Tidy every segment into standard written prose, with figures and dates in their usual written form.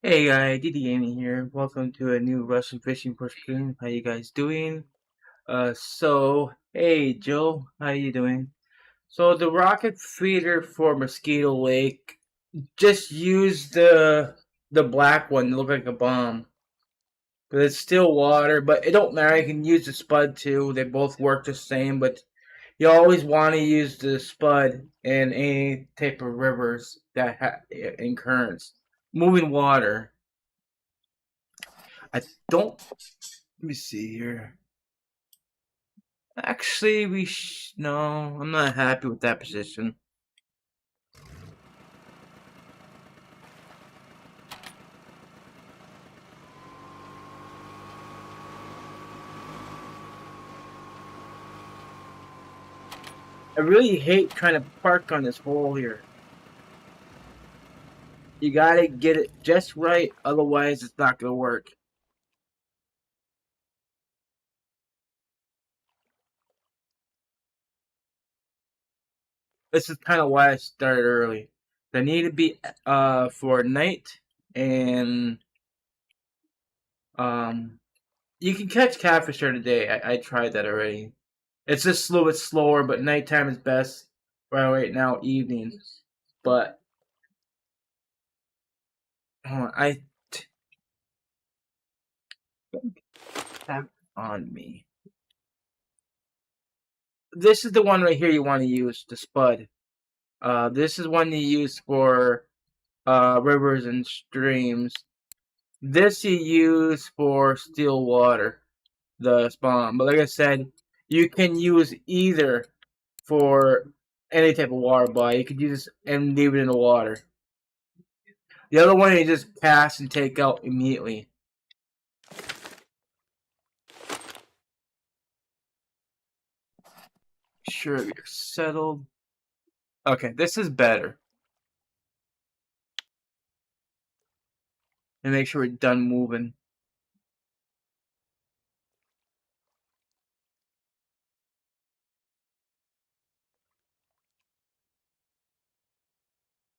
Hey guys, DD Gaming here. Welcome to a new Russian fishing course stream. How you guys doing? Hey Joe, how you doing? So the rocket feeder for Mosquito Lake, just use the black one to look like a bomb. But it's still water, but it don't matter. You can use the spud too. They both work the same, but you always want to use the spud in any type of rivers that in currents, moving water. I don't. Let me see here. Actually, no. I'm not happy with that position. I really hate trying to park on this hole here. You gotta get it just right, otherwise it's not gonna work. This is kind of why I started early. They need to be for night, and um you can catch catfish during the day. I tried that already. It's just a little bit slower, but nighttime is best. Right now, evening. But I have on me. This is the one right here you want to use, the spud. This is one you use for rivers and streams. This you use for still water, the spawn. But like I said, you can use either for any type of water body. You could use this and leave it in the water. The other one you just cast and take out immediately. Sure, you're settled. Okay, this is better. And make sure we're done moving.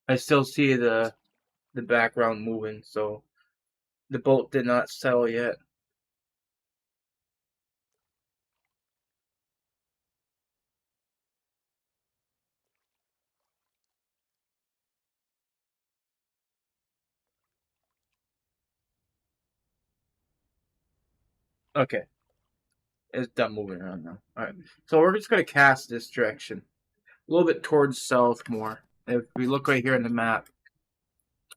I still see the background moving, so the boat did not settle yet. Okay, it's done moving around now. Alright, so we're just going to cast this direction. A little bit towards south more. If we look right here on the map,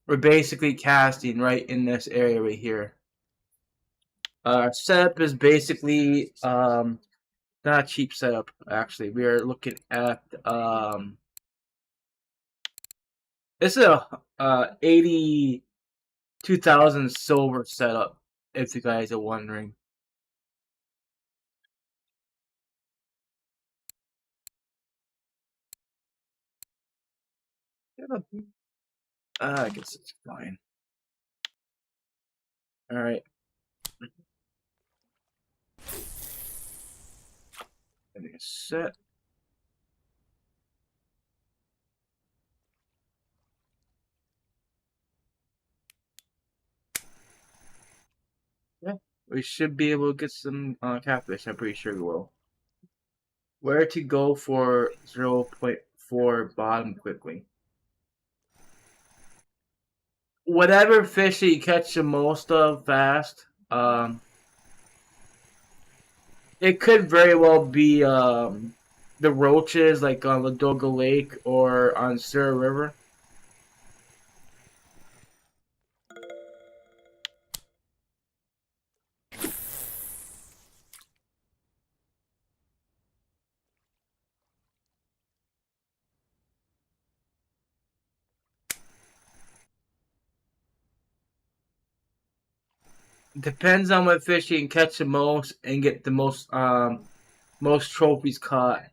we're basically casting right in this area right here. Setup is basically not a cheap setup, actually. We are looking at this is a 82,000 silver setup, if you guys are wondering. I guess it's fine. Alright. Getting it set. Yeah, we should be able to get some catfish. I'm pretty sure we will. Where to go for 0.4 bottom quickly? Whatever fish that you catch the most of fast. It could very well be the roaches, like on Ladoga Lake or on Sierra River. Depends on what fish you can catch the most and get the most trophies caught.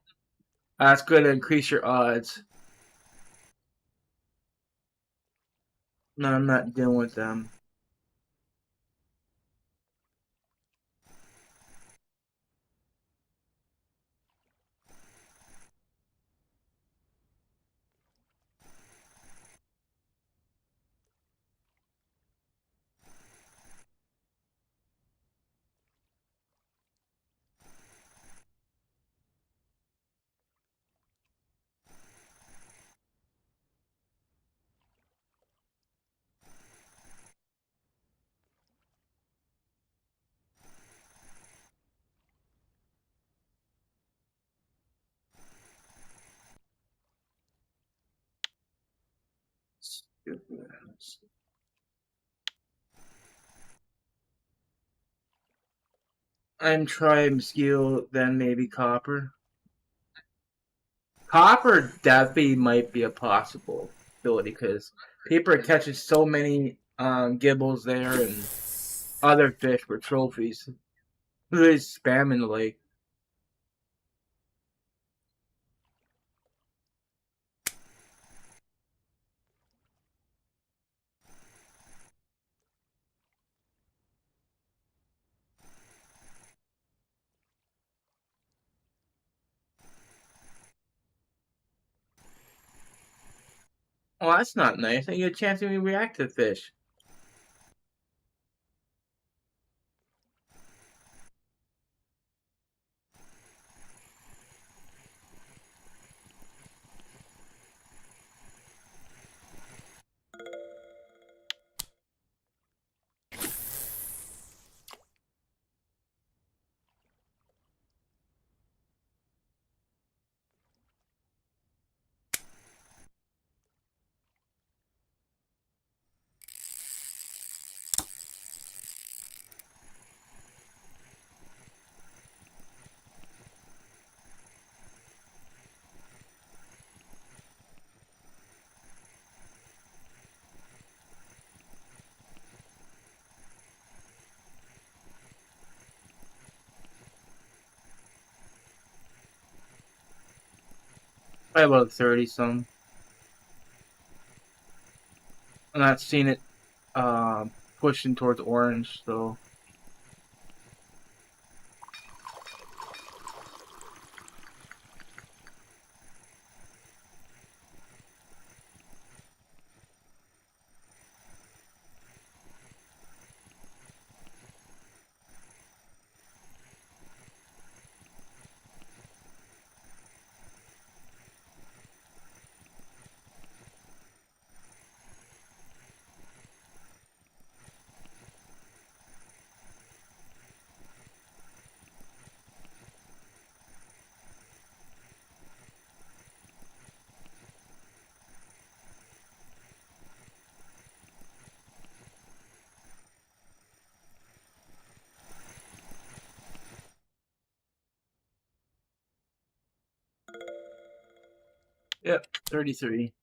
That's going to increase your odds. No, I'm not dealing with them. I'm trying steel, then maybe copper. Copper definitely might be a possible ability because people are catching so many gibbles there and other fish for trophies. Really spamming the lake. Oh, that's not nice. I get a chance to react to fish. Probably about 30 some. I'm not seeing it pushing towards orange, so. Yep, 33.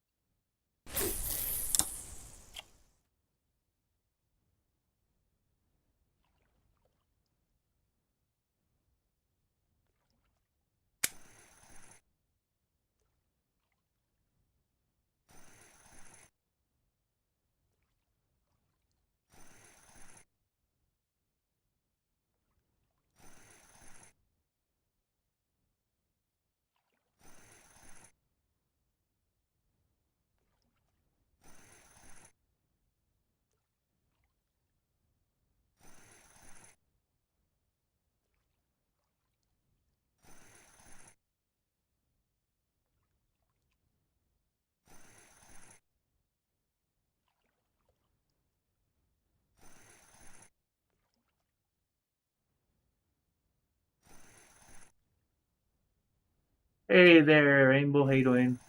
Hey there, Rainbow. How you doing?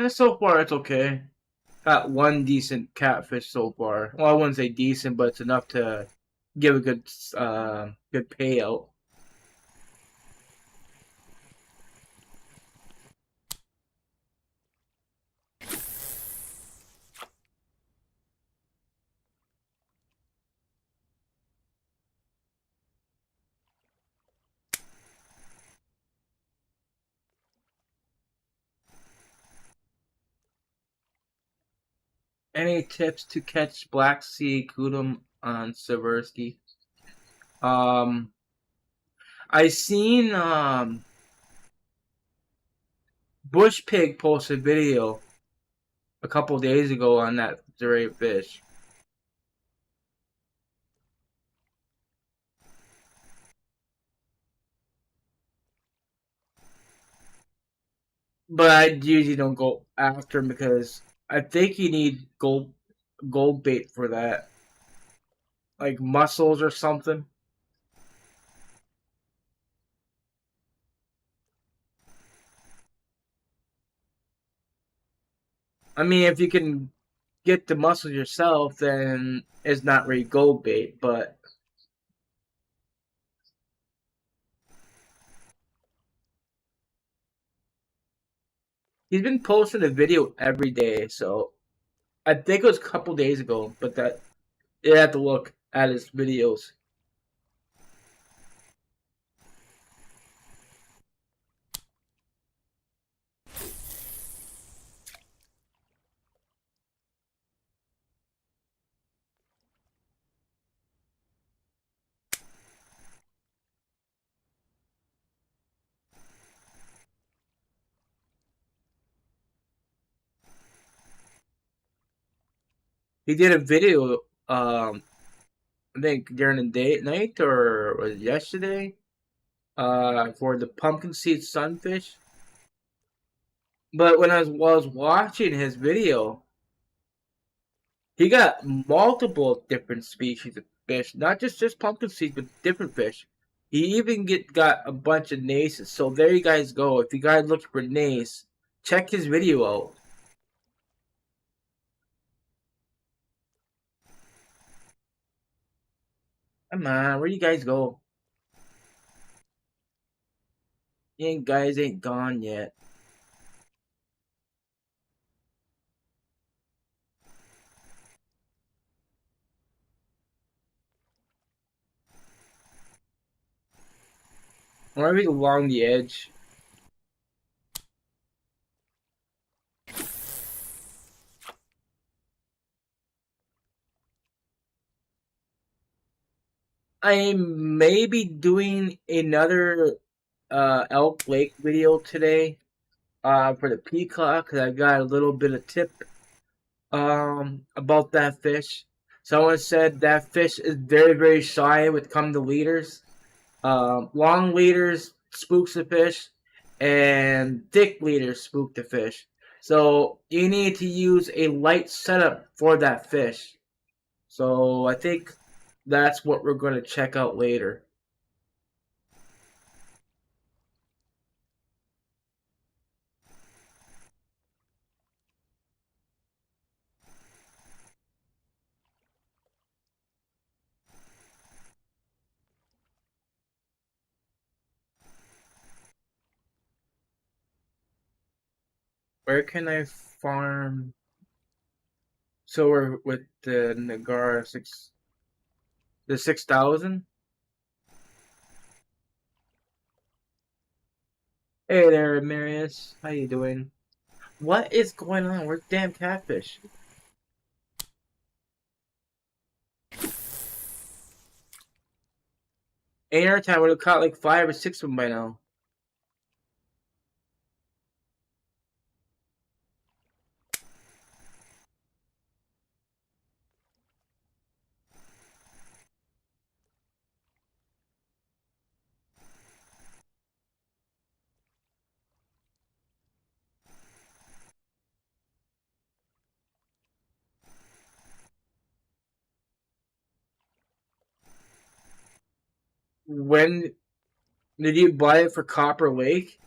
So far, it's okay. Got one decent catfish so far. Well, I wouldn't say decent, but it's enough to give a good payout. Any tips to catch Black Sea Kudum on Seversky? Um, I seen Bush Pig post a video a couple days ago on that very fish. But I usually don't go after him because I think you need gold bait for that, like mussels or something. I mean, if you can get the muscles yourself, then it's not really gold bait. But he's been posting a video every day, so I think it was a couple days ago. But that you have to look at his videos. He did a video, I think during the day night or was it yesterday, for the pumpkin seed sunfish. But when I was watching his video, he got multiple different species of fish, not just pumpkin seeds, but different fish. He even got a bunch of naces. So there you guys go. If you guys look for nace, check his video out. Come on, where you guys go? You guys ain't gone yet. Maybe along the edge. I may be doing another Elk Lake video today for the peacock because I got a little bit of tip about that fish. Someone said that fish is very shy when it comes to leaders. Long leaders spooks the fish, and thick leaders spook the fish. So you need to use a light setup for that fish. So I think that's what we're going to check out later. Where can I farm? So we're with the Nagara the 6,000. Hey there, Marius. How you doing? What is going on? Where's damn catfish? Ain't our time would have caught like 5 or 6 of them by now. When did you buy it for Copper Lake?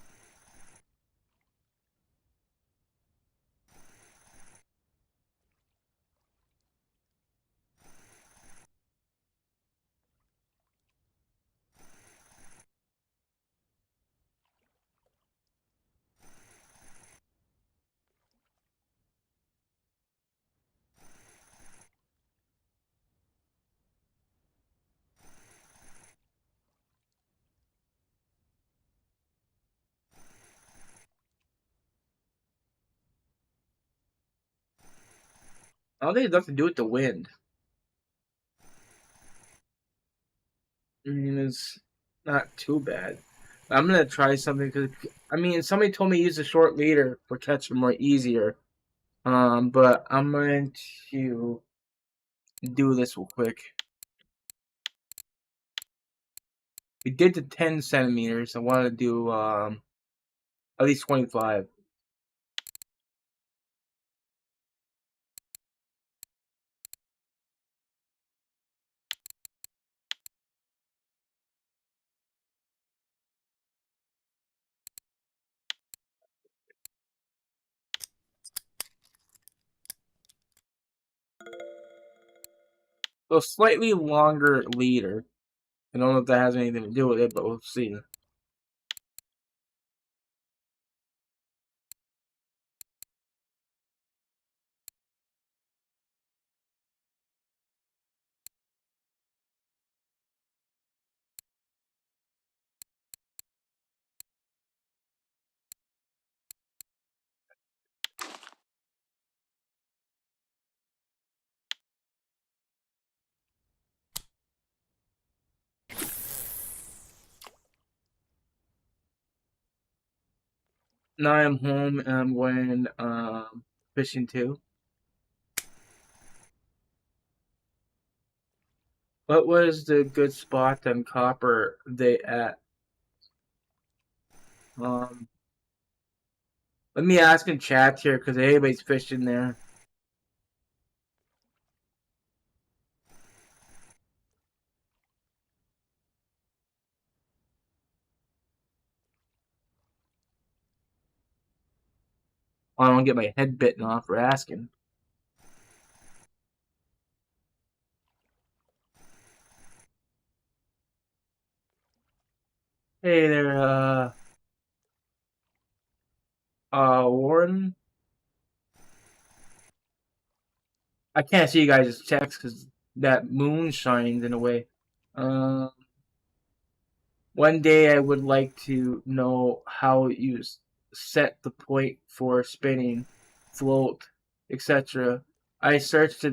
I don't think it's nothing to do with the wind. I mean, it's not too bad. I'm gonna try something because I mean, somebody told me to use a short leader for catching more easier. But I'm going to do this real quick. We did the 10 centimeters. I want to do at least 25. So slightly longer leader. I don't know if that has anything to do with it, but we'll see. Now I'm home and I'm going fishing too. What was the good spot on Copper they at? Um, Let me ask in chat here because everybody's fishing there. I don't get my head bitten off for asking. Hey there, Warren. I can't see you guys' text because that moon shines in a way. Um, One day I would like to know how you set the point for spinning, float, etc. I searched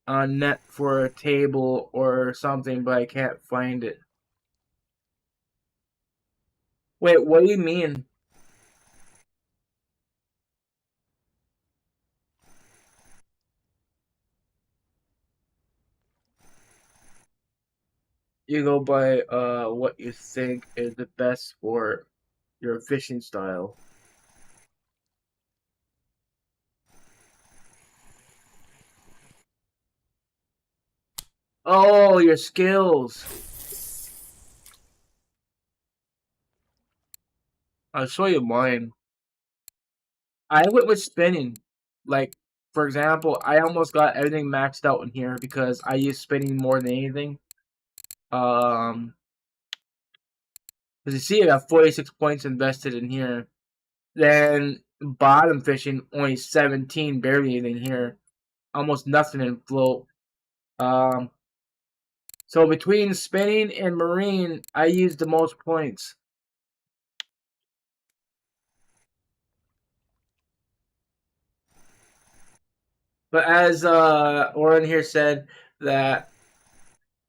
on net for a table or something, but I can't find it. Wait, what do you mean? You go by what you think is the best for your fishing style. Oh, your skills. I'll show you mine. I went with spinning. Like, for example, I almost got everything maxed out in here because I use spinning more than anything. Um, as you see, I got 46 points invested in here. Then bottom fishing, only 17, barely anything here. Almost nothing in float. Um, so between spinning and marine, I use the most points. But as Oren here said, that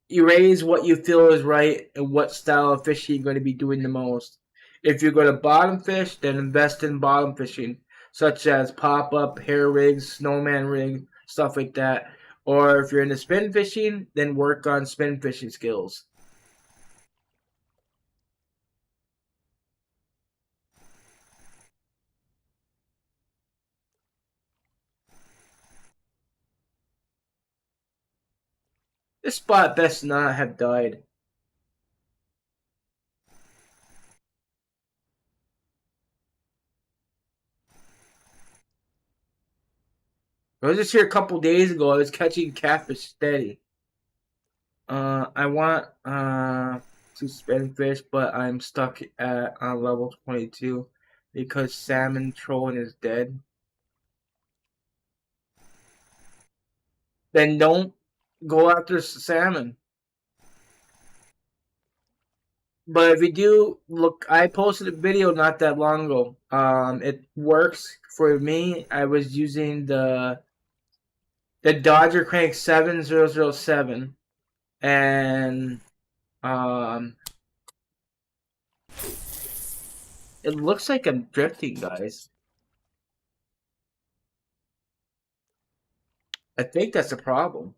you raise what you feel is right and what style of fishing you're going to be doing the most. If you're going to bottom fish, then invest in bottom fishing, such as pop up, hair rigs, snowman rig, stuff like that. Or if you're into spin fishing, then work on spin fishing skills. This spot best not have died. I was just here a couple days ago. I was catching catfish steady. I want to spin fish, but I'm stuck at level 22 because salmon trolling is dead. Then don't go after salmon. But if you do look, I posted a video not that long ago. It works for me. I was using the Dodger Crank 7007, and um, it looks like I'm drifting, guys. I think that's a problem.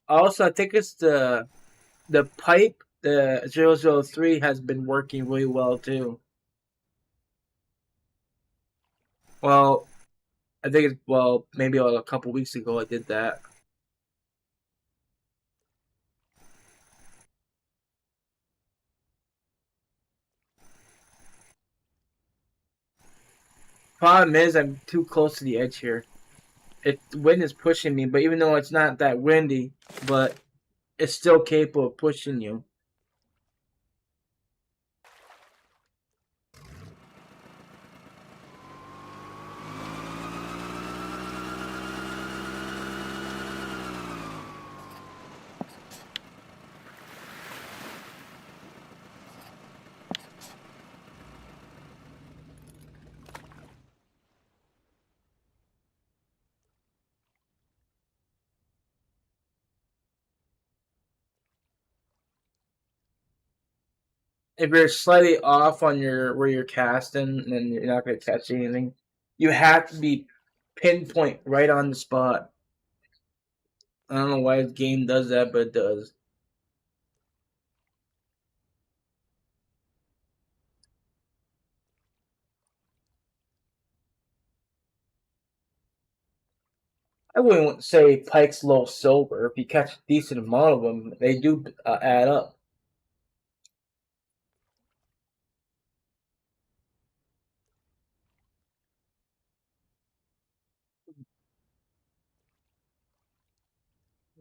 Also, I think it's the pipe. The 003 has been working really well too. Well, I think it's maybe a couple weeks ago I did that. Problem is, I'm too close to the edge here. The wind is pushing me, but even though it's not that windy, but it's still capable of pushing you. If you're slightly off on your where you're casting, then you're not going to catch anything. You have to be pinpoint right on the spot. I don't know why the game does that, but it does. I wouldn't say pike's low silver. If you catch a decent amount of them, they do add up.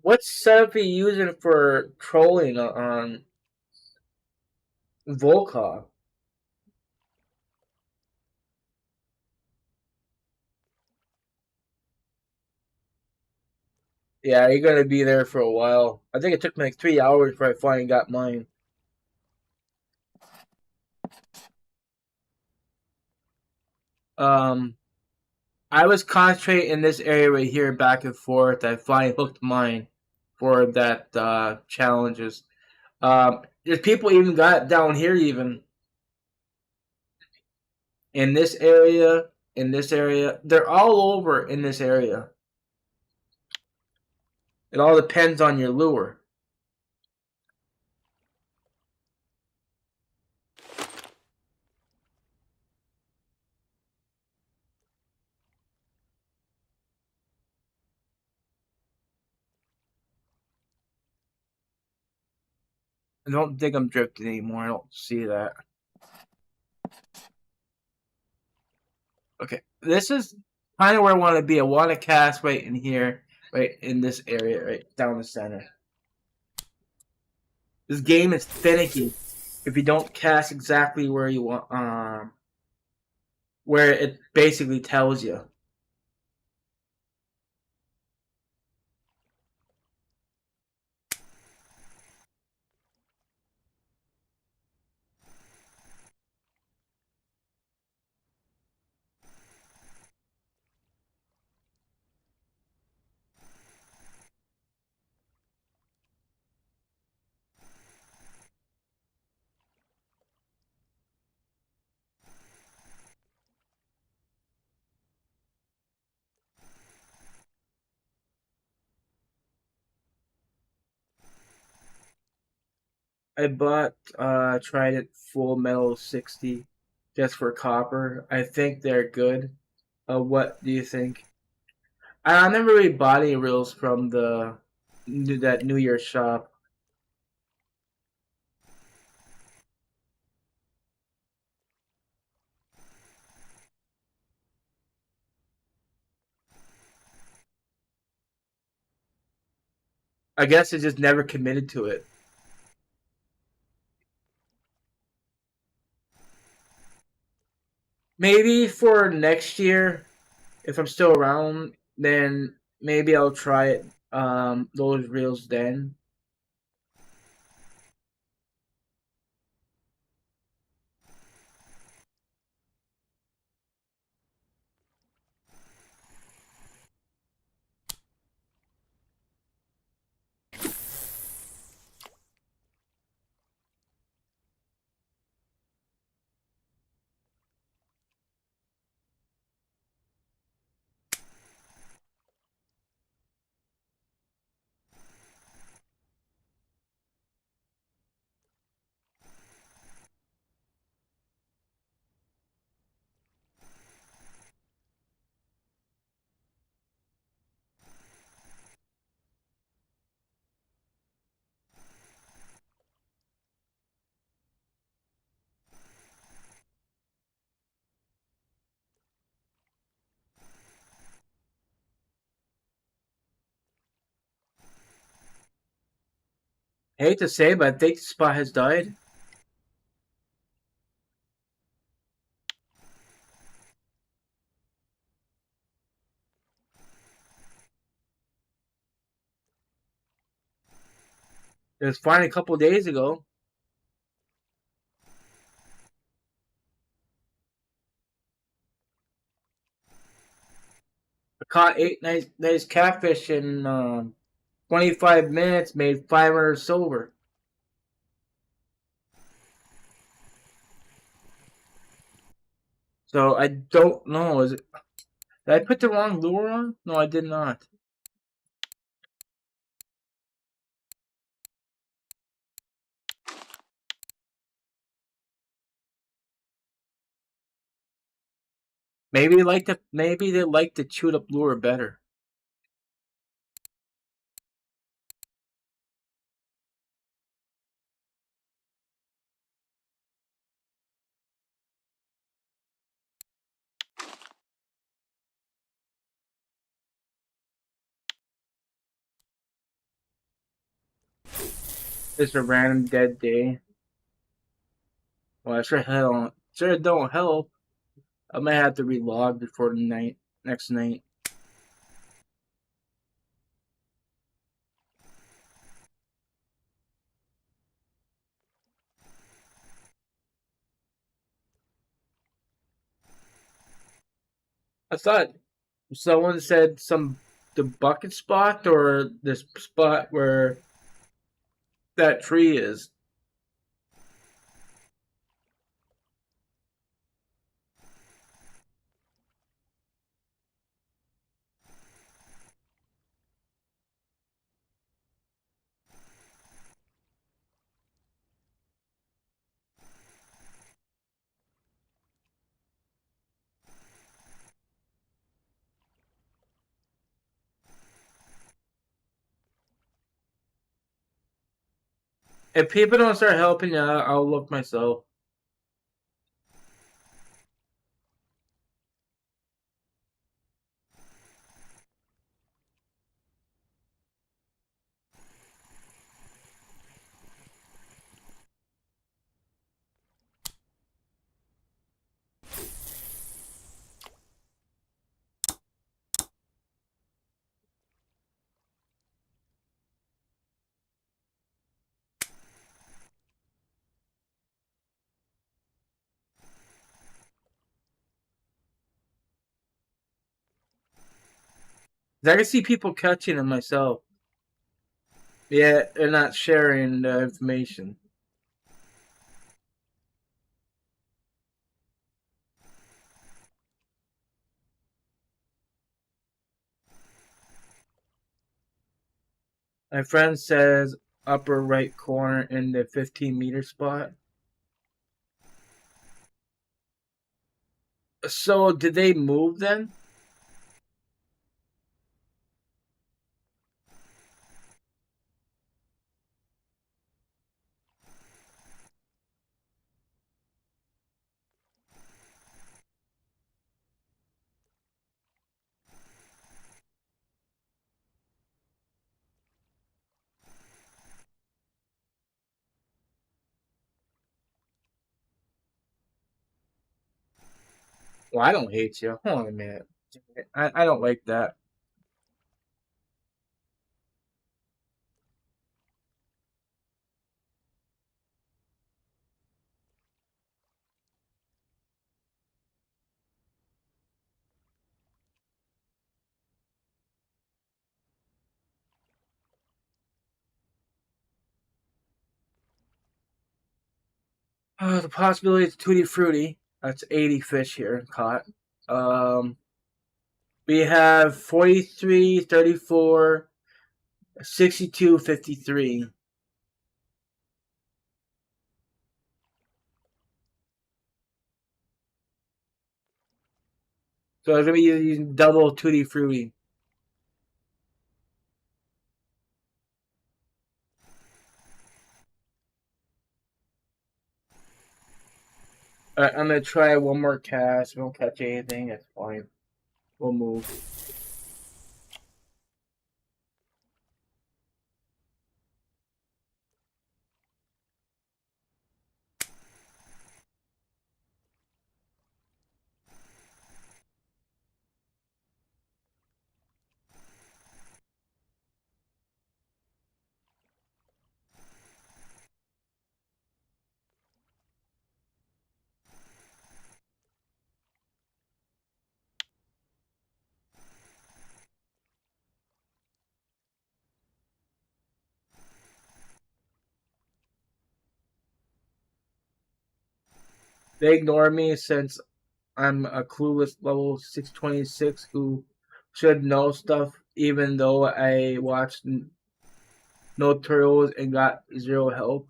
What setup are you using for trolling on Volkov? Yeah, you're gonna be there for a while. I think it took me like 3 hours before I finally got mine. Um, I was concentrating in this area right here, back and forth. I finally hooked mine for that challenges. There's people even got down here, even in this area. In this area, they're all over in this area. It all depends on your lure. I don't think I'm drifting anymore. I don't see that. Okay, this is kind of where I want to be. I want to cast right in here, right in this area, right down the center. This game is finicky if you don't cast exactly where you want, where it basically tells you. I bought Trident Full Metal 60 just for copper. I think they're good. What do you think? I never really bought any reels from that New Year shop. I guess I just never committed to it. Maybe for next year, if I'm still around, then maybe I'll try it. Those reels then. I hate to say, but I think the spot has died. It was fine a couple days ago. I caught 8 nice catfish in 25 minutes, made 500 silver. So I don't know. Did I put the wrong lure on? No, I did not. Maybe they like the chewed up lure better. It's a random dead day. Well, sure don't help. I might have to relog before the next night. I thought someone said the bucket spot or this spot where that tree is. If people don't start helping you, I'll look myself. I can see people catching them myself. Yeah, they're not sharing the information. My friend says upper right corner in the 15-meter spot. So did they move then? Well, I don't hate you. Hold on a minute. I don't like that. The possibility is tutti frutti. That's 80 fish here caught. Um, we have 43, 34, 62, 53. So I'm gonna be using double tutti frutti. Alright, I'm gonna try one more cast. We don't catch anything. That's fine. We'll move. They ignore me since I'm a clueless level 626 who should know stuff, even though I watched no tutorials and got zero help.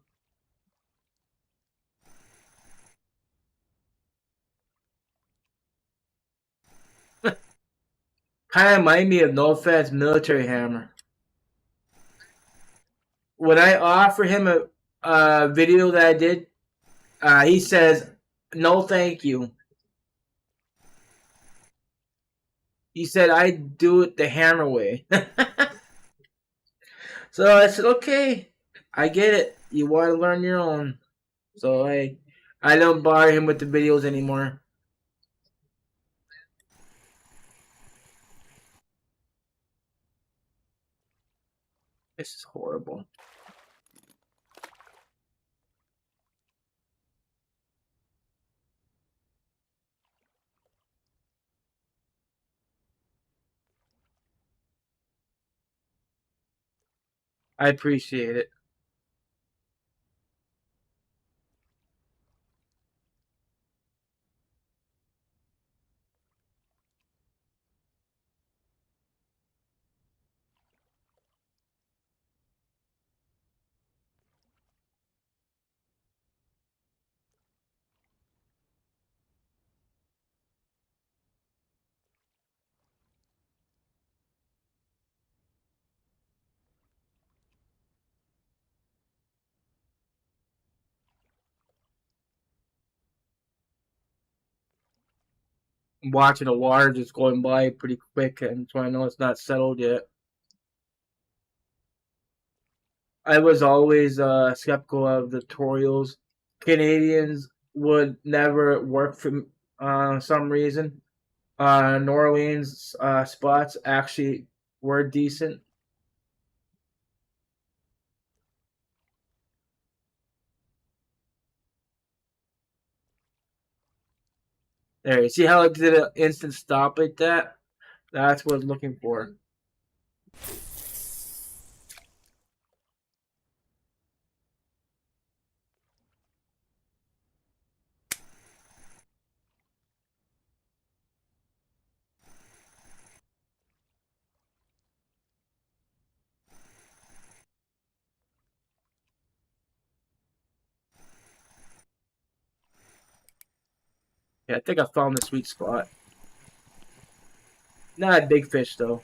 Kind of remind me of No Offense Military Hammer. When I offer him a video that I did, he says, "No, thank you." He said, "I do it the hammer way." So I said, "Okay, I get it. You want to learn your own." So I don't bother him with the videos anymore. This is horrible. I appreciate it. I'm watching the water just going by pretty quick, and so I know it's not settled yet. I was always skeptical of the tutorials. Canadians would never work for some reason. New Orleans spots actually were decent. There, you see how it did an instant stop like that? That's what I was looking for. Yeah, I think I found the sweet spot. Not a big fish though.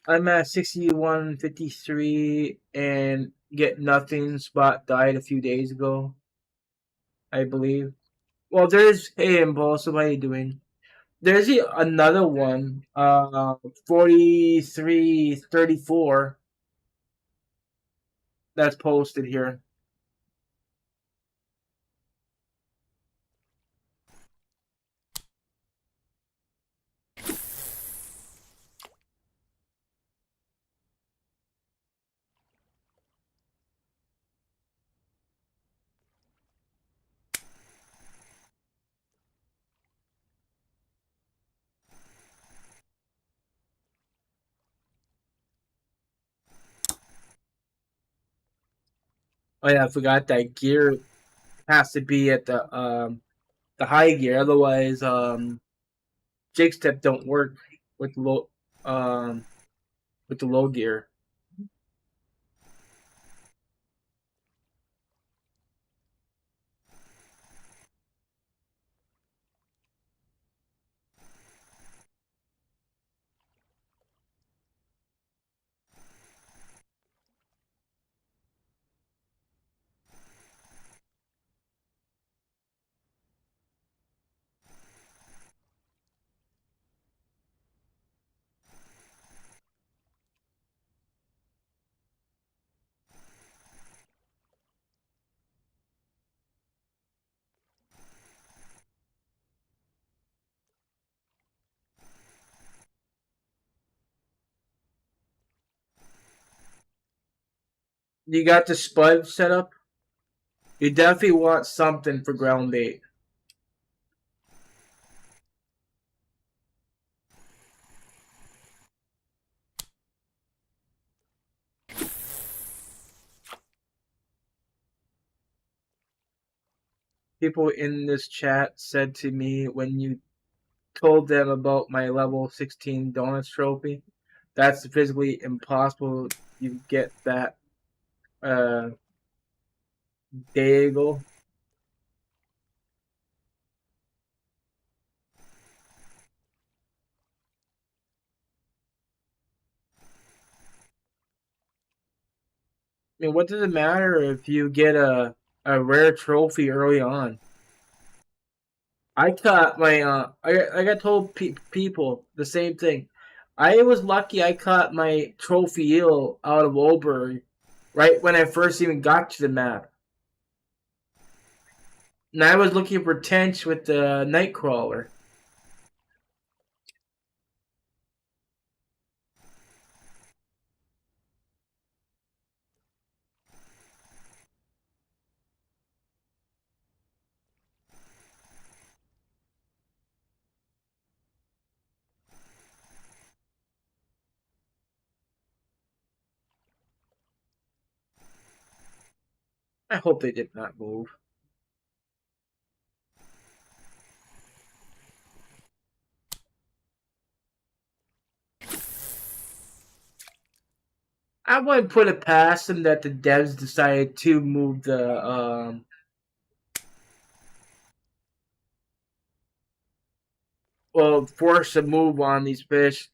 I'm at 6153 and get nothing. Spot died a few days ago, I believe. Well, there's hey Impulsive, how you doing? There's another one, 4334 that's posted here. Oh yeah, I forgot that gear has to be at the high gear, otherwise jig step don't work with um with the low gear. You got the spud set up? You definitely want something for ground bait. People in this chat said to me when you told them about my level 16 donuts trophy, that's physically impossible. You get that day ago. I mean, what does it matter if you get a rare trophy early on? I caught my I got told people the same thing. I was lucky I caught my trophy eel out of Oldbury right when I first even got to the map. And I was looking for tench with the nightcrawler. I hope they did not move. I wouldn't put it past them that the devs decided to move the force a move on these fish.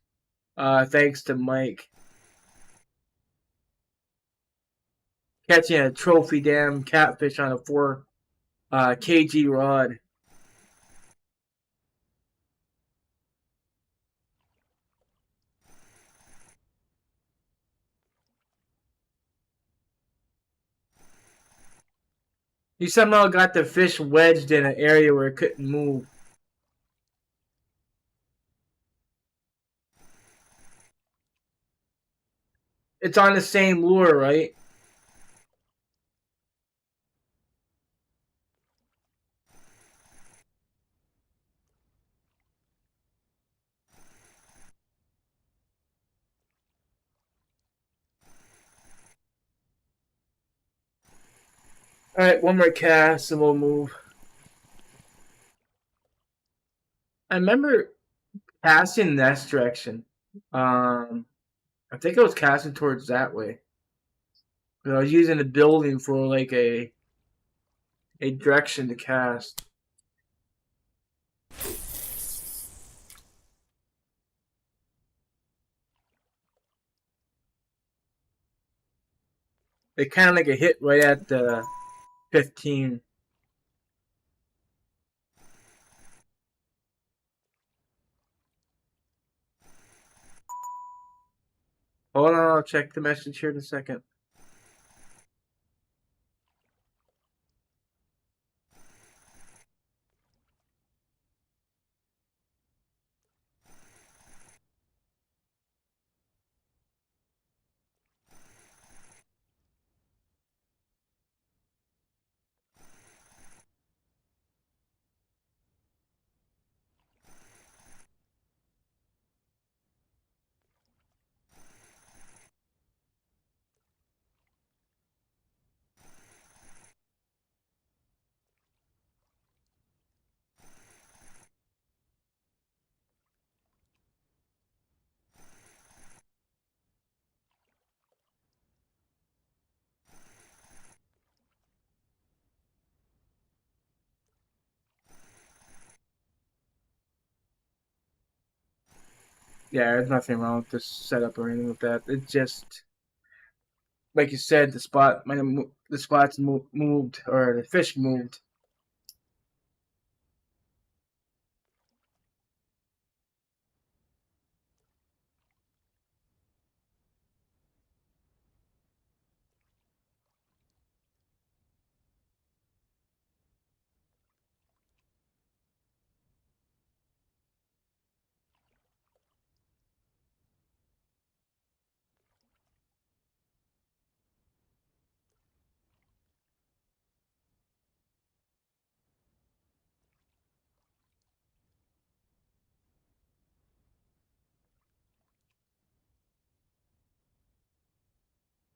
Thanks to Mike catching a trophy damn catfish on a 4 kg rod. He somehow got the fish wedged in an area where it couldn't move. It's on the same lure, right? Alright, one more cast and we'll move. I remember casting in this direction. I think I was casting towards that way. But I was using the building for like a direction to cast. It kind of like a hit right at the 15. Hold on, I'll check the message here in a second. Yeah, there's nothing wrong with this setup or anything with that. It's just like you said, the spots moved or the fish moved.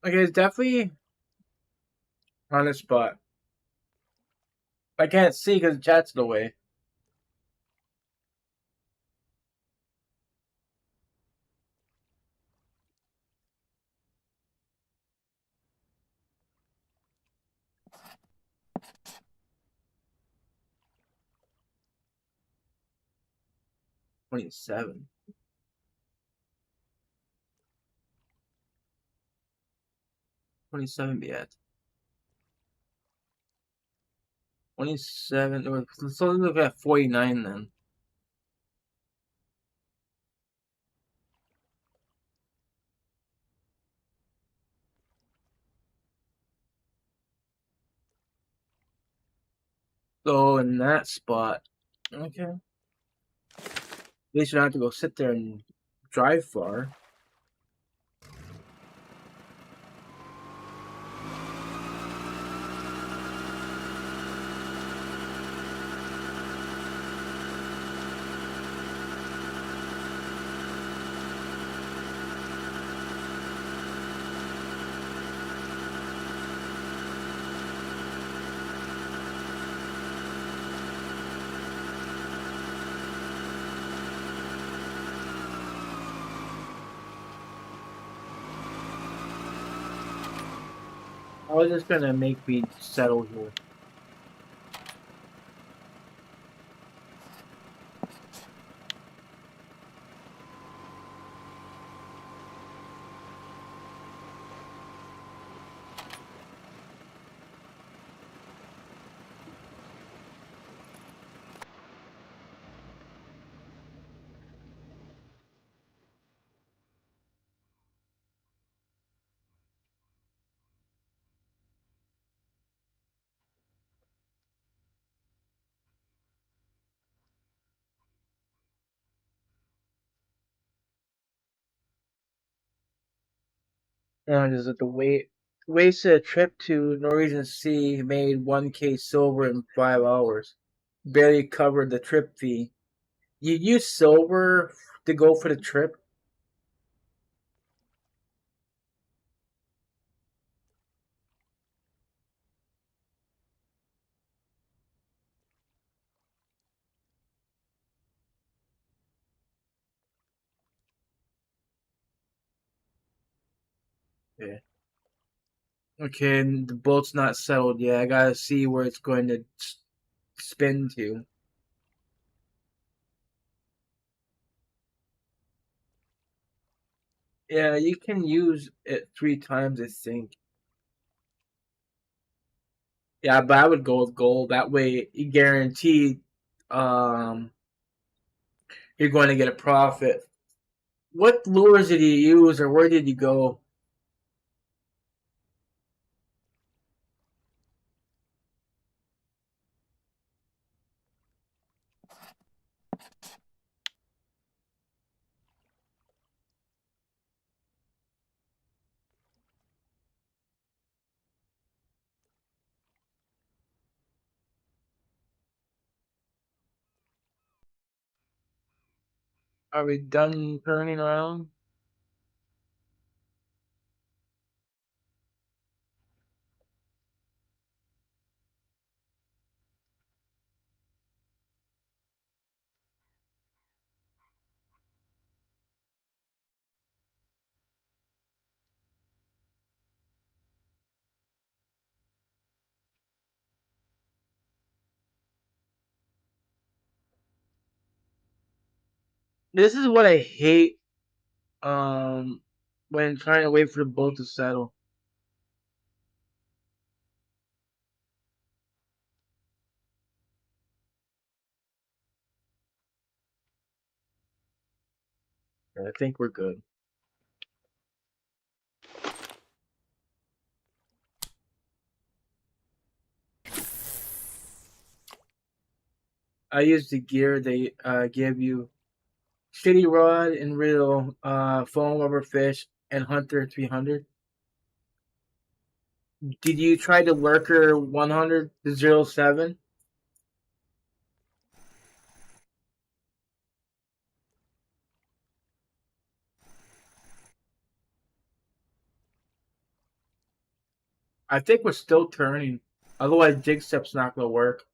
Okay, it's definitely on the spot. I can't see because the chat's in the way. $27. $27 be at 27. Or let's look at 49 then. So in that spot, okay. At least you don't have to go sit there and drive far. I was just gonna make me settle here. Just at the wasted a trip to Norwegian Sea made 1K silver in 5 hours. Barely covered the trip fee. You use silver to go for the trip? Yeah. Okay, and the boat's not settled yet. I gotta see where it's going to spin to. Yeah, you can use it 3 times, I think. Yeah, but I would go with gold. That way, you guarantee um, you're going to get a profit. What lures did you use, or where did you go? Are we done turning around? This is what I hate when trying to wait for the boat to settle. I think we're good. I use the gear they give you: shitty rod and reel, foam rubber fish, and Hunter 300. Did you try the Lurker 100 to 07? I think we're still turning. Otherwise, jig step's not going to work.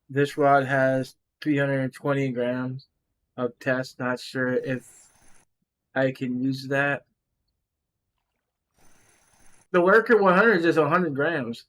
This rod has 320 grams of test. Not sure if I can use that. The Worker 100 is just 100 grams.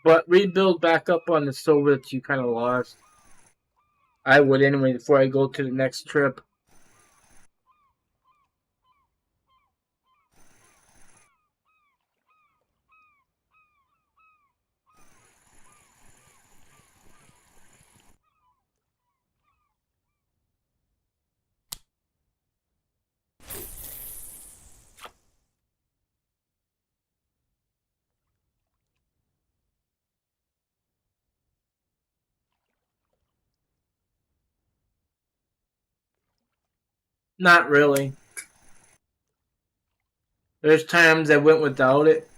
But rebuild back up on the silver that you kind of lost. I would anyway before I go to the next trip. Not really. There's times I went without it.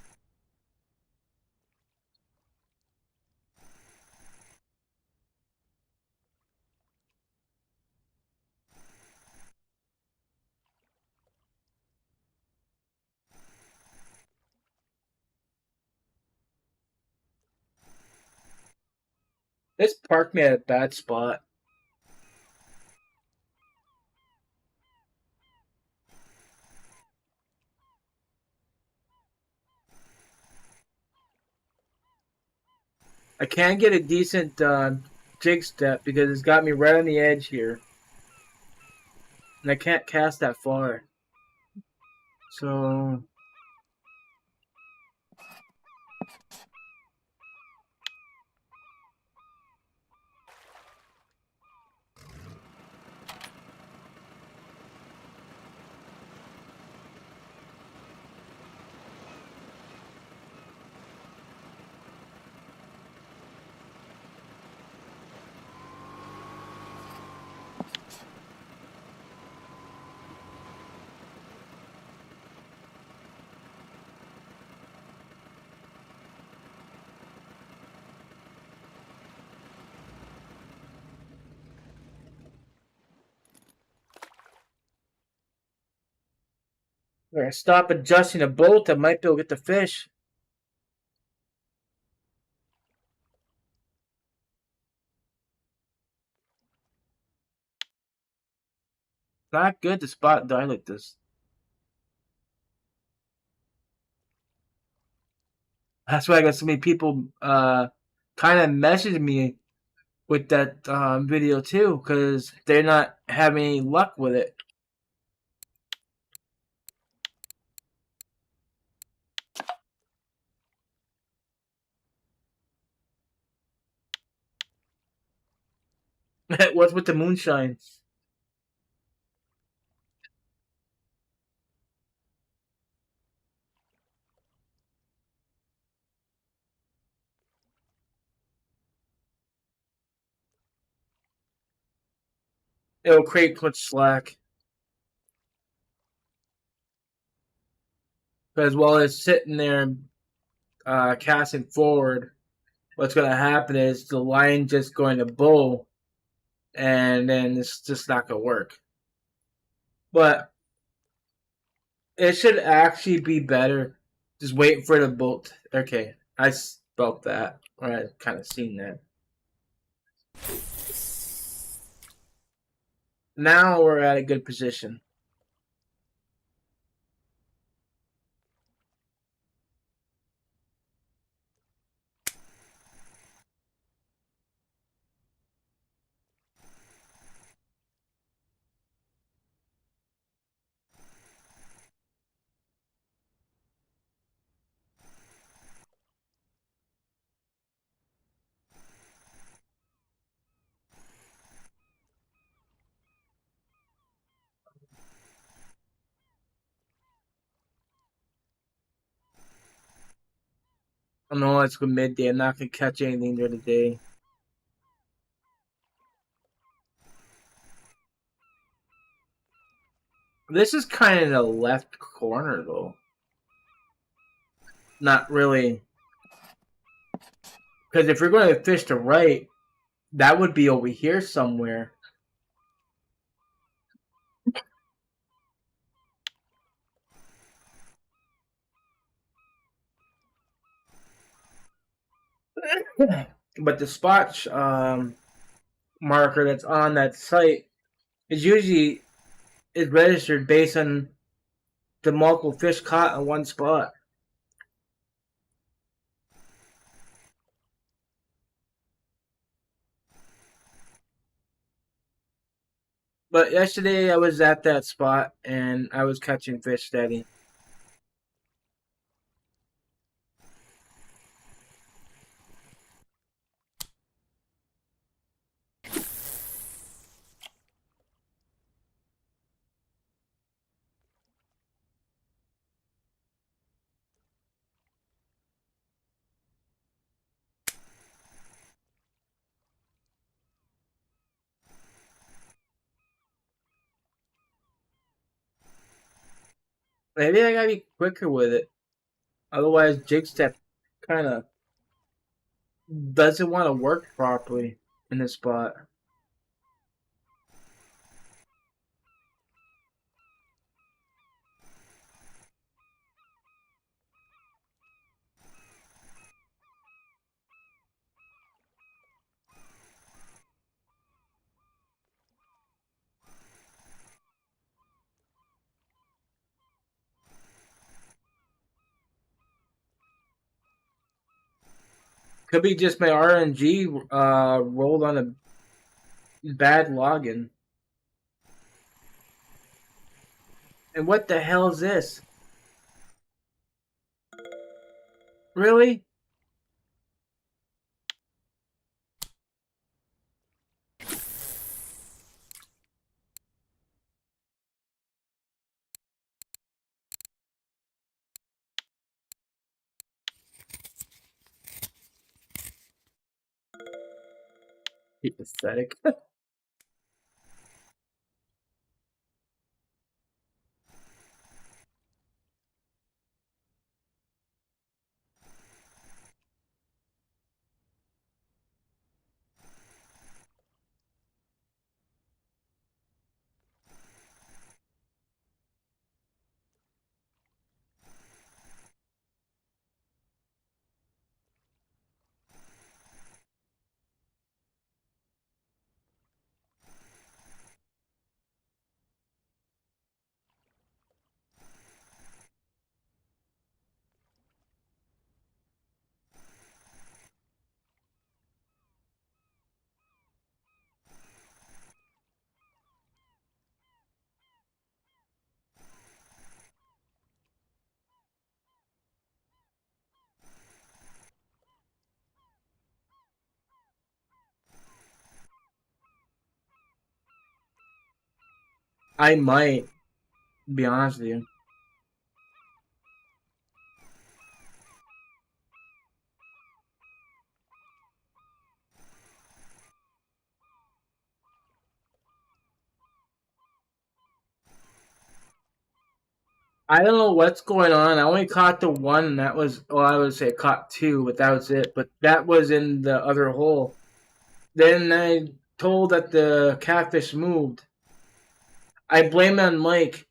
This parked me at a bad spot. I can't get a decent jig step because it's got me right on the edge here. And I can't cast that far. So we're gonna stop adjusting the boat. I might be able to get the fish. Not good to spot die like this. That's why I got so many people kind of message me with that video too, because they're not having any luck with it. What's with the moonshine? It'll create too much slack. Because while it's sitting there casting forward, what's going to happen is the line just going to bow, and then it's just not going to work. But it should actually be better just waiting for the boat. Okay, I spelt that. Or I kind of seen that. Now we're at a good position. No, it's good midday. I'm not gonna catch anything during the day. This is kind of in the left corner, though. Not really. Because if you're going to fish to right, that would be over here somewhere. But the spot marker that's on that site is usually is registered based on the multiple fish caught on one spot. But yesterday I was at that spot and I was catching fish steady. Maybe I gotta be quicker with it. Otherwise, jig step kind of doesn't want to work properly in this spot. Could be just my RNG rolled on a bad login. And what the hell is this? Really? Pathetic. I might be honest with you. I don't know what's going on. I only caught the one that was, well, I would say I caught two, but that was it. But that was in the other hole. Then I told that the catfish moved. I blame it on Mike.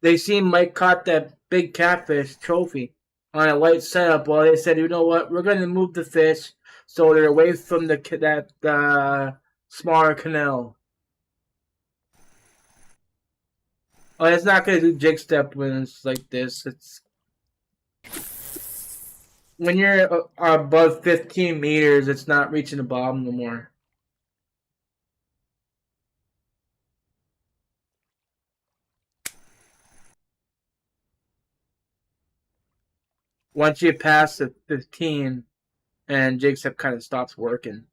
They seen Mike caught that big catfish trophy on a light setup. Well, they said, you know what, we're going to move the fish so they're away from that smaller canal. Oh, it's not going to do jig step when it's like this. It's when you're above 15 meters, it's not reaching the bottom no more. Once you pass the 15, and jig step kind of stops working.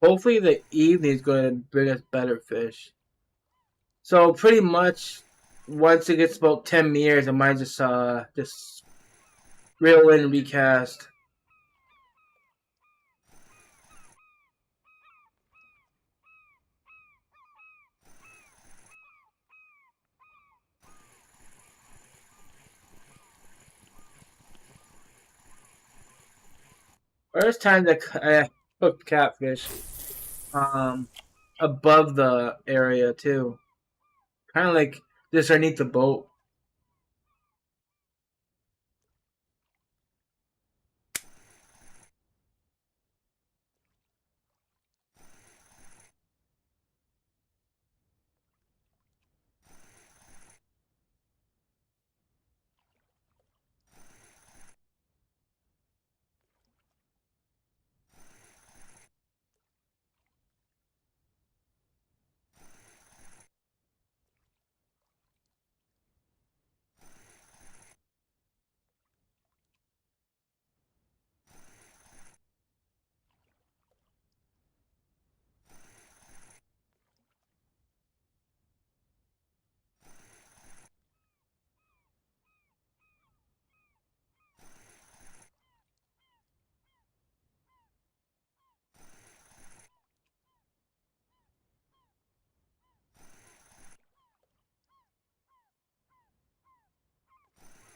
Hopefully the evening is going to bring us better fish. So pretty much, once it gets about 10 meters, I might just reel in and recast. There's times I hook catfish um above the area too, kind of like just underneath the boat.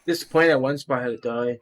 Disappointed at one spot had to die.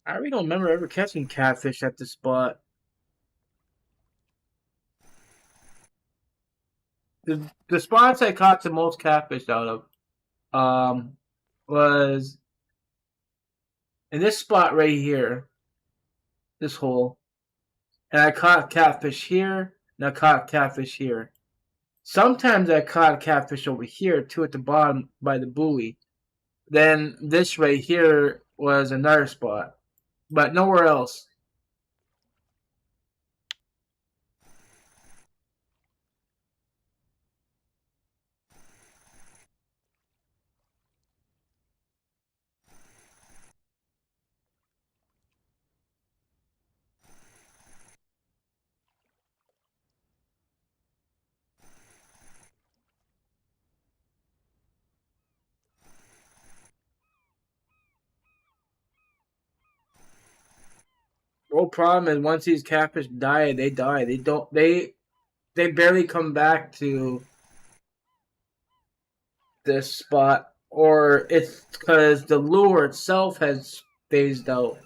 I really don't remember ever catching catfish at this spot. The spots I caught the most catfish out of was in this spot right here, this hole, and I caught catfish here, and I caught catfish here. Sometimes I caught catfish over here too at the bottom by the buoy. Then this right here was another spot, but nowhere else. The whole problem is once these catfish die, they die. They barely come back to this spot, or it's because the lure itself has phased out.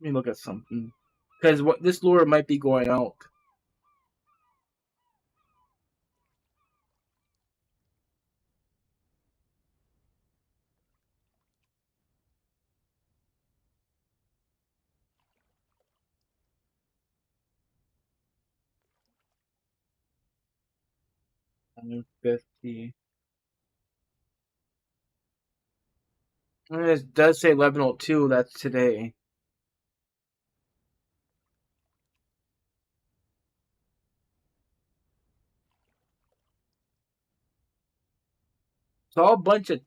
Let me look at something because what this lure might be going out. $150. It does say 11:02. That's today. It's all a bunch of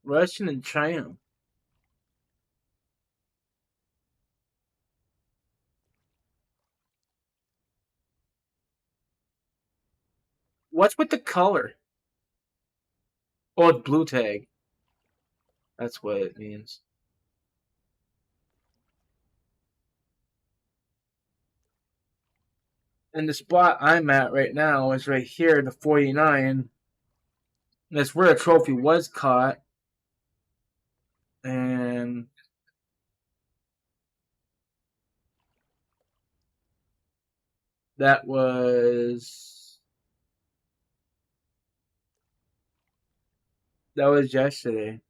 Russian and China. What's with the color? Oh, it's blue tag. That's what it means. And the spot I'm at right now is right here, the 49. That's where the trophy was caught. And that was yesterday.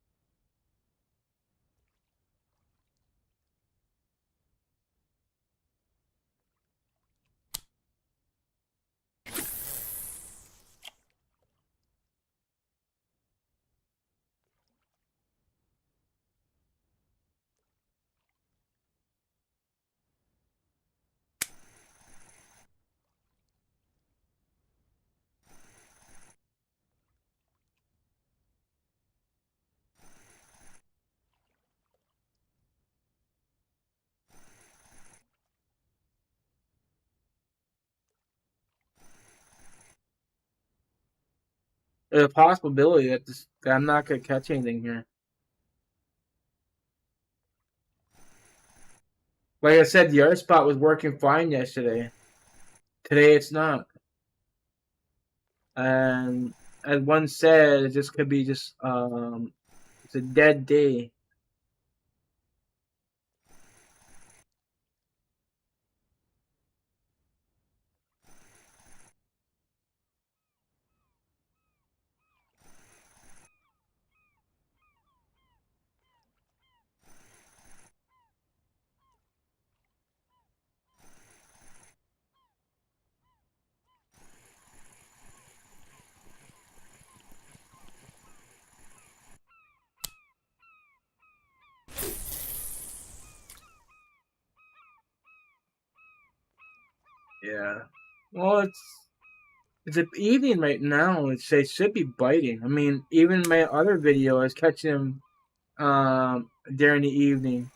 There's a possibility that I'm not gonna catch anything here. Like I said, the other spot was working fine yesterday. Today it's not. And as one said, it just could be just it's a dead day. Yeah. Well, it's an evening right now. They should be biting. I mean, even my other video is catching them during the evening.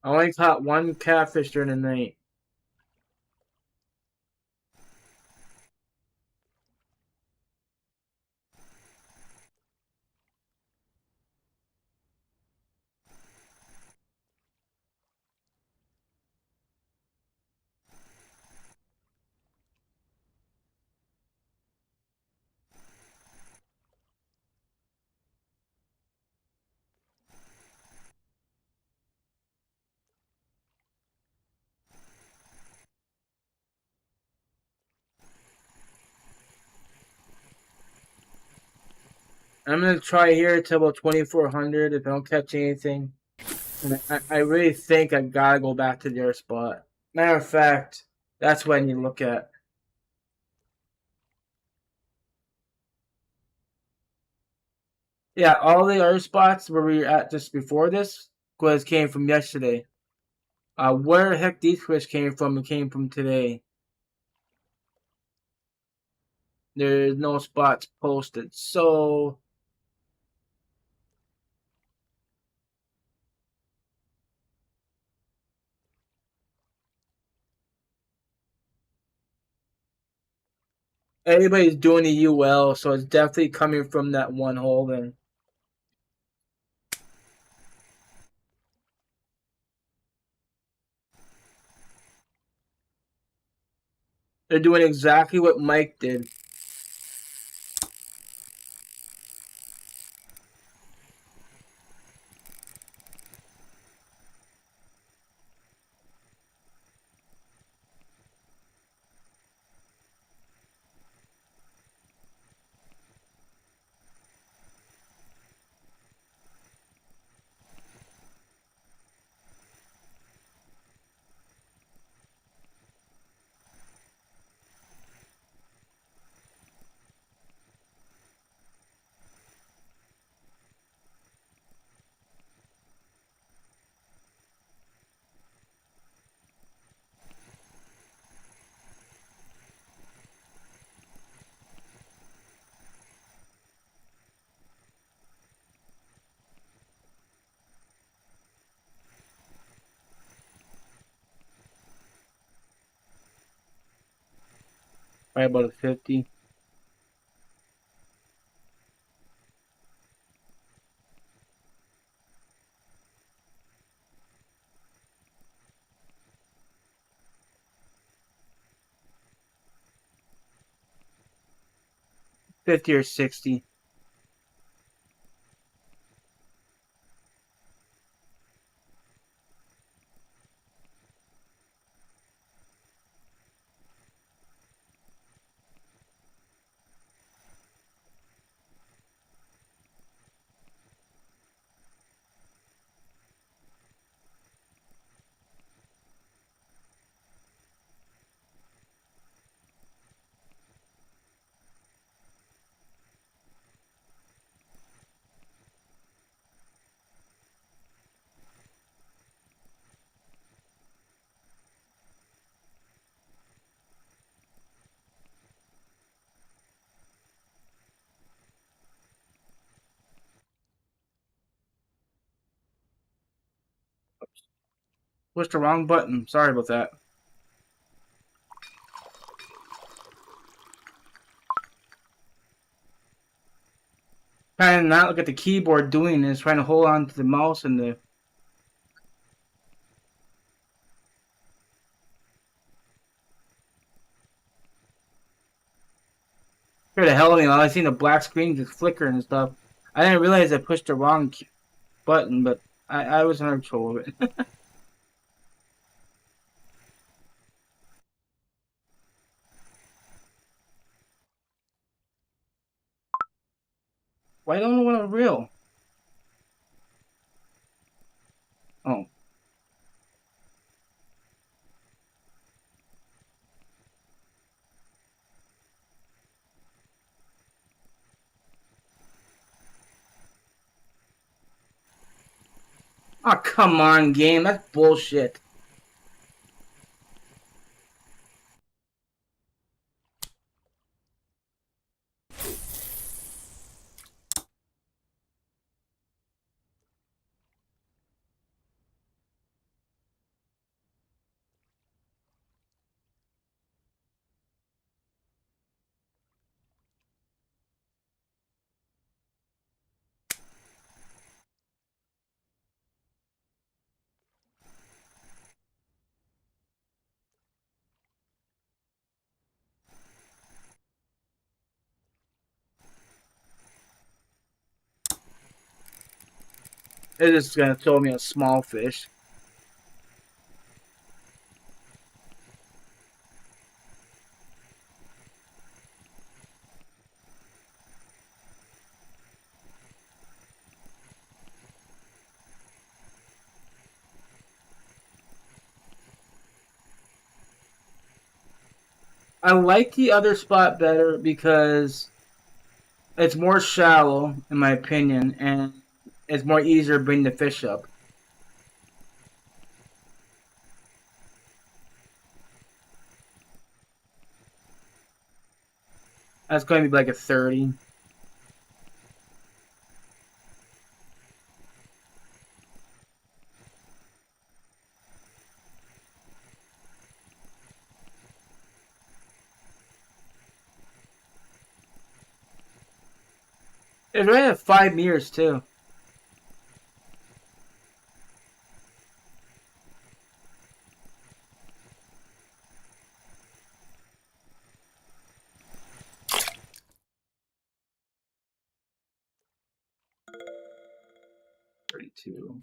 I only caught one catfish during the night. I'm gonna try here till about 2400 if I don't catch anything. And I really think I gotta go back to their spot. Matter of fact, that's what I need to look at. Yeah, all the other spots where we were at just before this came from yesterday. Where the heck these fish came from? It came from today. There's no spots posted, so everybody's doing the UL, so it's definitely coming from that one hole. Then they're doing exactly what Mike did. Probably about a 50. $50 or $60. Pushed the wrong button. Sorry about that. Trying to not look at the keyboard doing this, trying to hold on to the mouse and the... Scared the hell of me. I seen the black screen just flickering and stuff. I didn't realize I pushed the wrong button, but I was under control of it. Why don't I want to reel? Oh. Oh, come on, game. That's bullshit. It's just gonna throw me a small fish. I like the other spot better because it's more shallow, in my opinion, and it's more easier to bring the fish up. That's going to be like a 30. It's right at 5 meters, too. $32.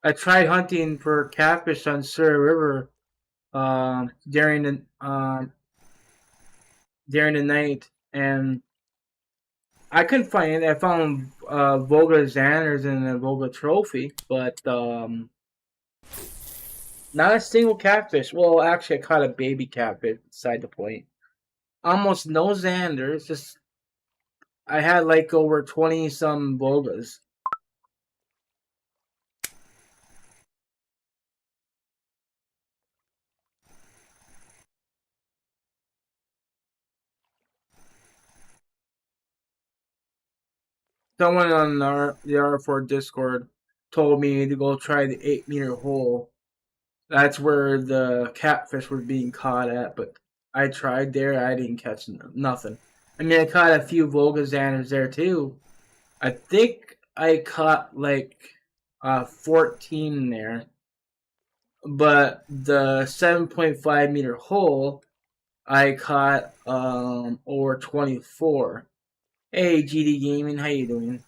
I tried hunting for catfish on Surrey River during the night, and I couldn't find it. I found Volga Xanders and a Volga trophy, but not a single catfish. Well, actually, I caught a baby catfish beside the point. Almost no Xanders. Just I had like over 20 some Volgas. Someone on the R4 Discord told me to go try the 8 meter hole. That's where the catfish were being caught at, but I tried there. I didn't catch nothing. I mean, I caught a few Volgazanders there too. I think I caught like 14 there, but the 7.5 meter hole I caught over 24. Hey, GD Gaming, how you doing?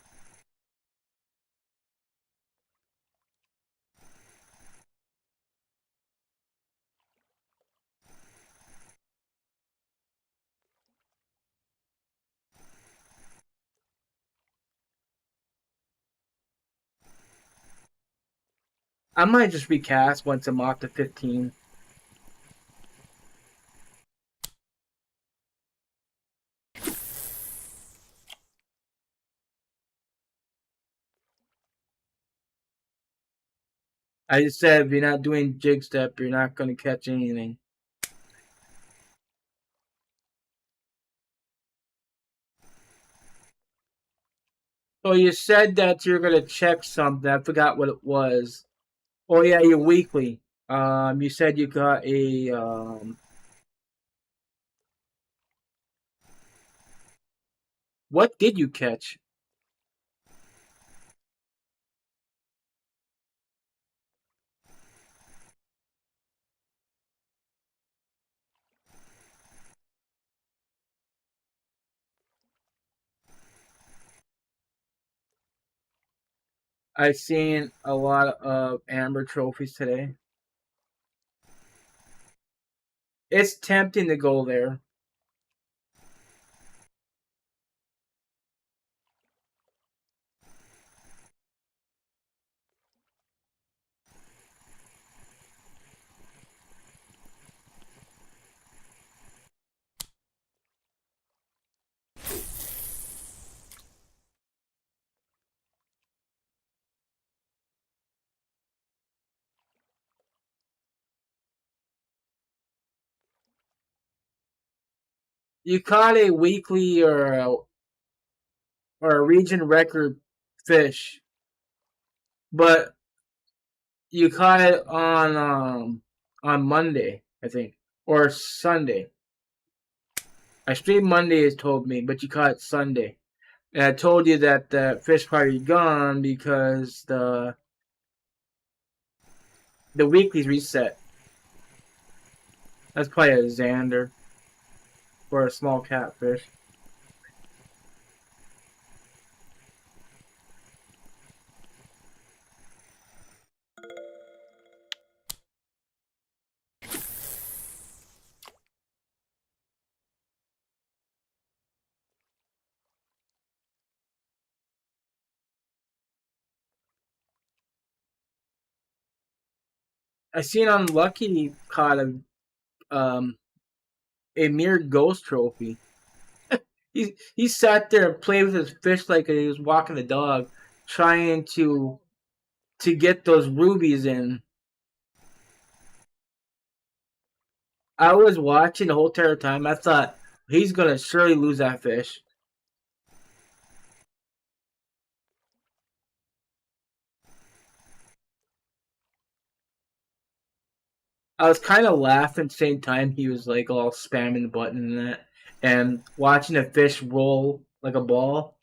I might just recast once I'm off to 15. I just said if you're not doing jig step, you're not going to catch anything. So you said that you're going to check something. I forgot what it was. Oh yeah, your weekly. You said you got a what did you catch? I've seen a lot of amber trophies today. It's tempting to go there. You caught a weekly or a region record fish, but you caught it on Monday, I think, or Sunday. I streamed Monday, it told me, but you caught it Sunday. And I told you that the fish probably gone because the weekly's reset. That's probably a Xander for a small catfish. I seen on Lucky caught um a mere ghost trophy. He sat there and played with his fish like he was walking the dog, trying to get those rubies in. I was watching the whole entire time. I thought he's gonna surely lose that fish. I was kind of laughing at the same time. He was like all spamming the button and that, and watching the fish roll like a ball.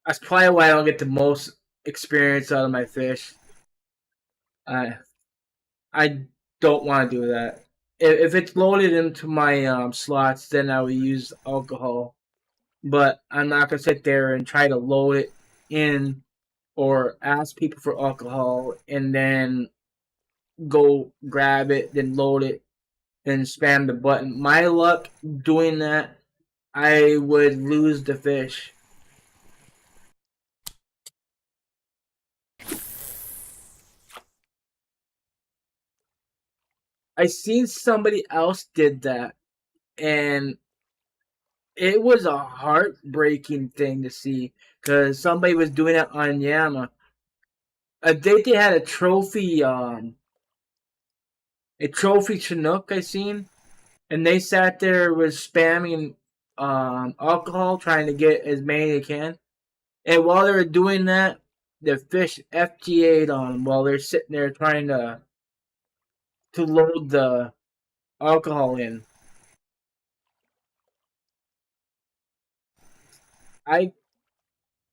That's probably why I don't get the most experience out of my fish. I I don't want to do that. If it's loaded into my slots, then I would use alcohol. But I'm not gonna sit there and try to load it in or ask people for alcohol and then go grab it, then load it, then spam the button. My luck doing that, I would lose the fish. I seen somebody else did that, and it was a heartbreaking thing to see because somebody was doing it on Yama. They had a trophy Chinook I seen, and they sat there was spamming alcohol, trying to get as many they can. And while they were doing that, the fish FTA'd on them while they're sitting there trying to load the alcohol in. I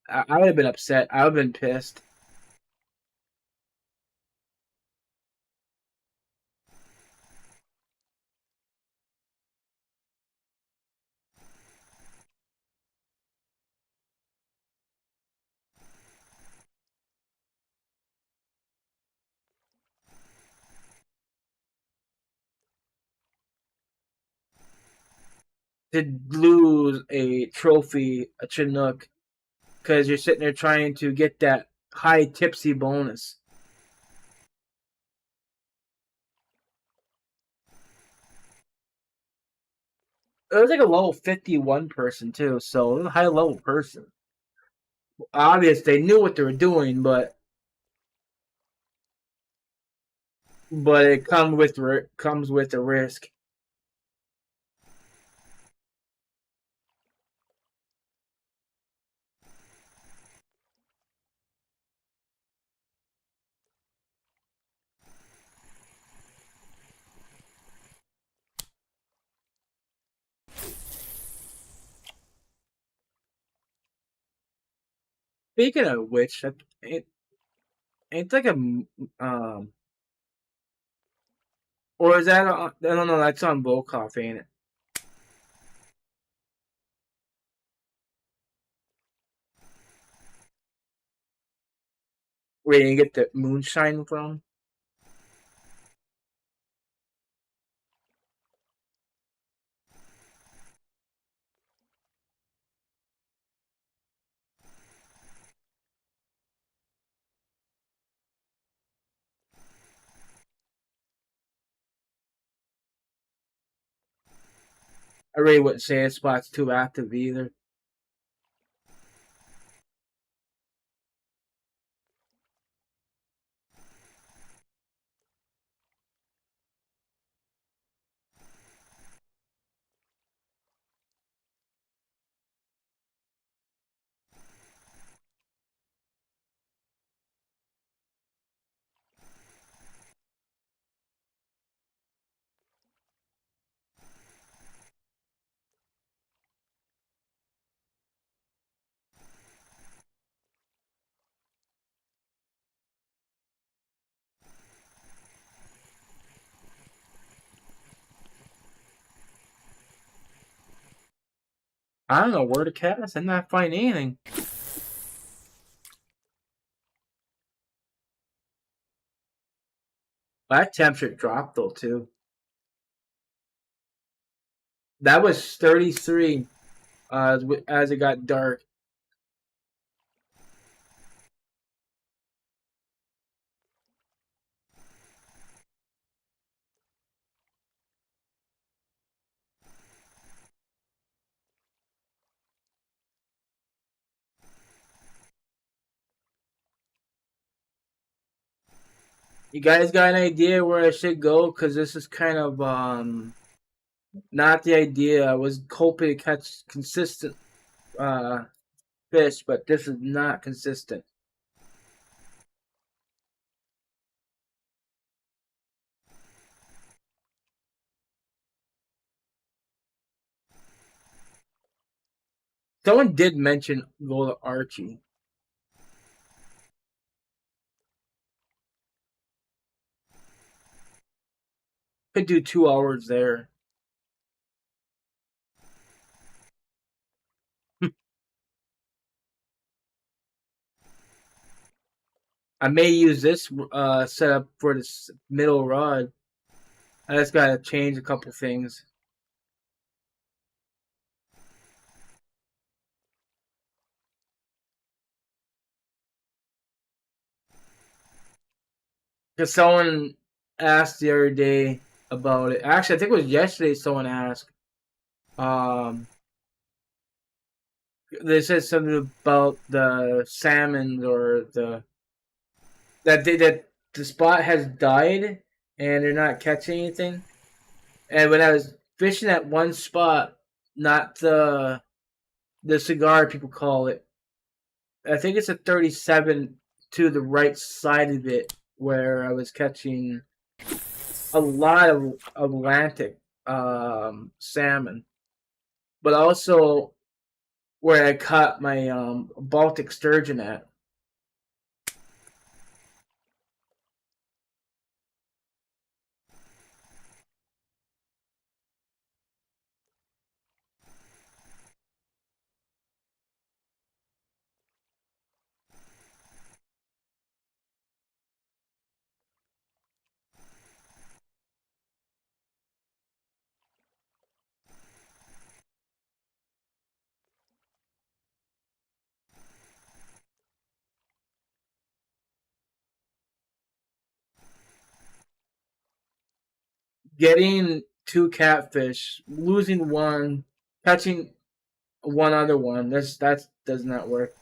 I would have been upset. I would have been pissed. To lose a trophy, a Chinook, because you're sitting there trying to get that high tipsy bonus. It was like a level 51 person too, so it was a high level person. Obvious, they knew what they were doing, but it comes with a risk. Speaking of which, it ain't like a or is that on, I don't know, that's on Volkov, ain't it? Where you get the moonshine from? I really wouldn't say that spot's too active either. I don't know where to cast. I'm not finding anything. That temperature dropped though too. That was 33 as it got dark. You guys got an idea where I should go? Because this is kind of not the idea. I was hoping to catch consistent uh fish, but this is not consistent. Someone did mention go to Archie. Could do 2 hours there. I may use this setup for this middle rod. I just gotta change a couple things. Because someone asked the other day about it. Actually, I think it was yesterday someone asked. Um, they said something about the salmon or that the spot has died and they're not catching anything. And when I was fishing at one spot, not the cigar people call it, I think it's a 37 to the right side of it where I was catching a lot of Atlantic salmon, but also where I caught my Baltic sturgeon at. Getting two catfish, losing one, catching one other one. That does not work.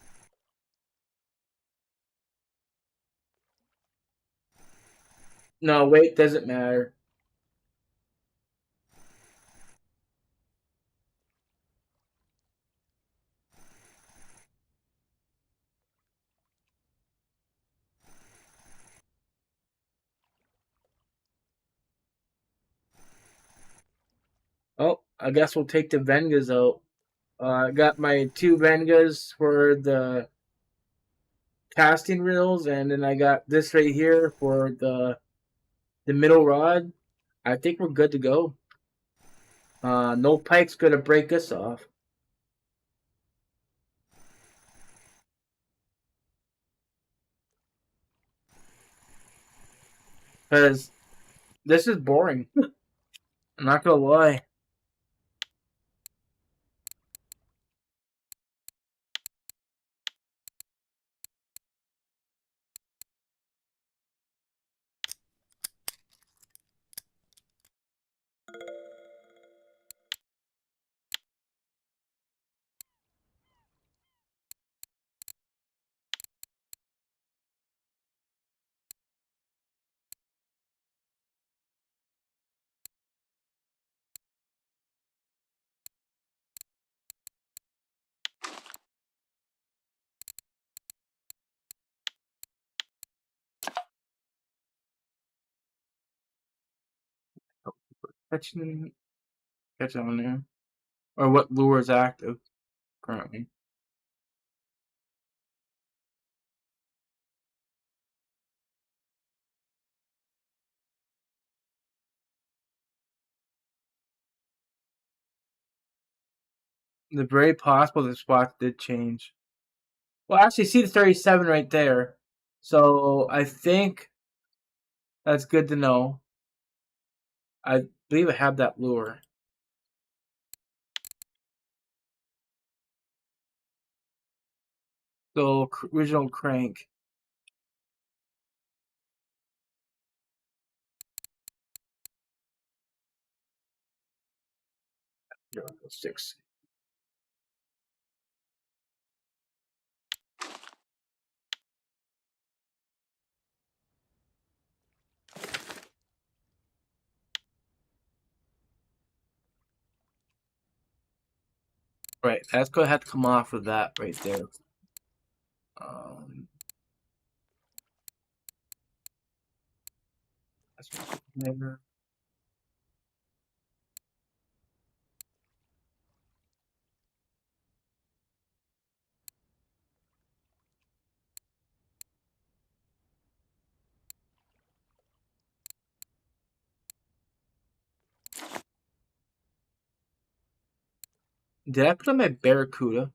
No, weight doesn't matter. Oh, I guess we'll take the Vengas out. I got my two Vengas for the casting reels, and then I got this right here for the middle rod. I think we're good to go. No pike's gonna break us off. Because this is boring. I'm not gonna lie. Catching, catch on there. Or what lure is active currently? The very possible the spots did change. Well, actually, see the 37 right there. So I think that's good to know. I believe I have that lure. So original crank. 6. Right, that's gonna have to come off of that right there. Um, that's there. Did I put on my Barracuda?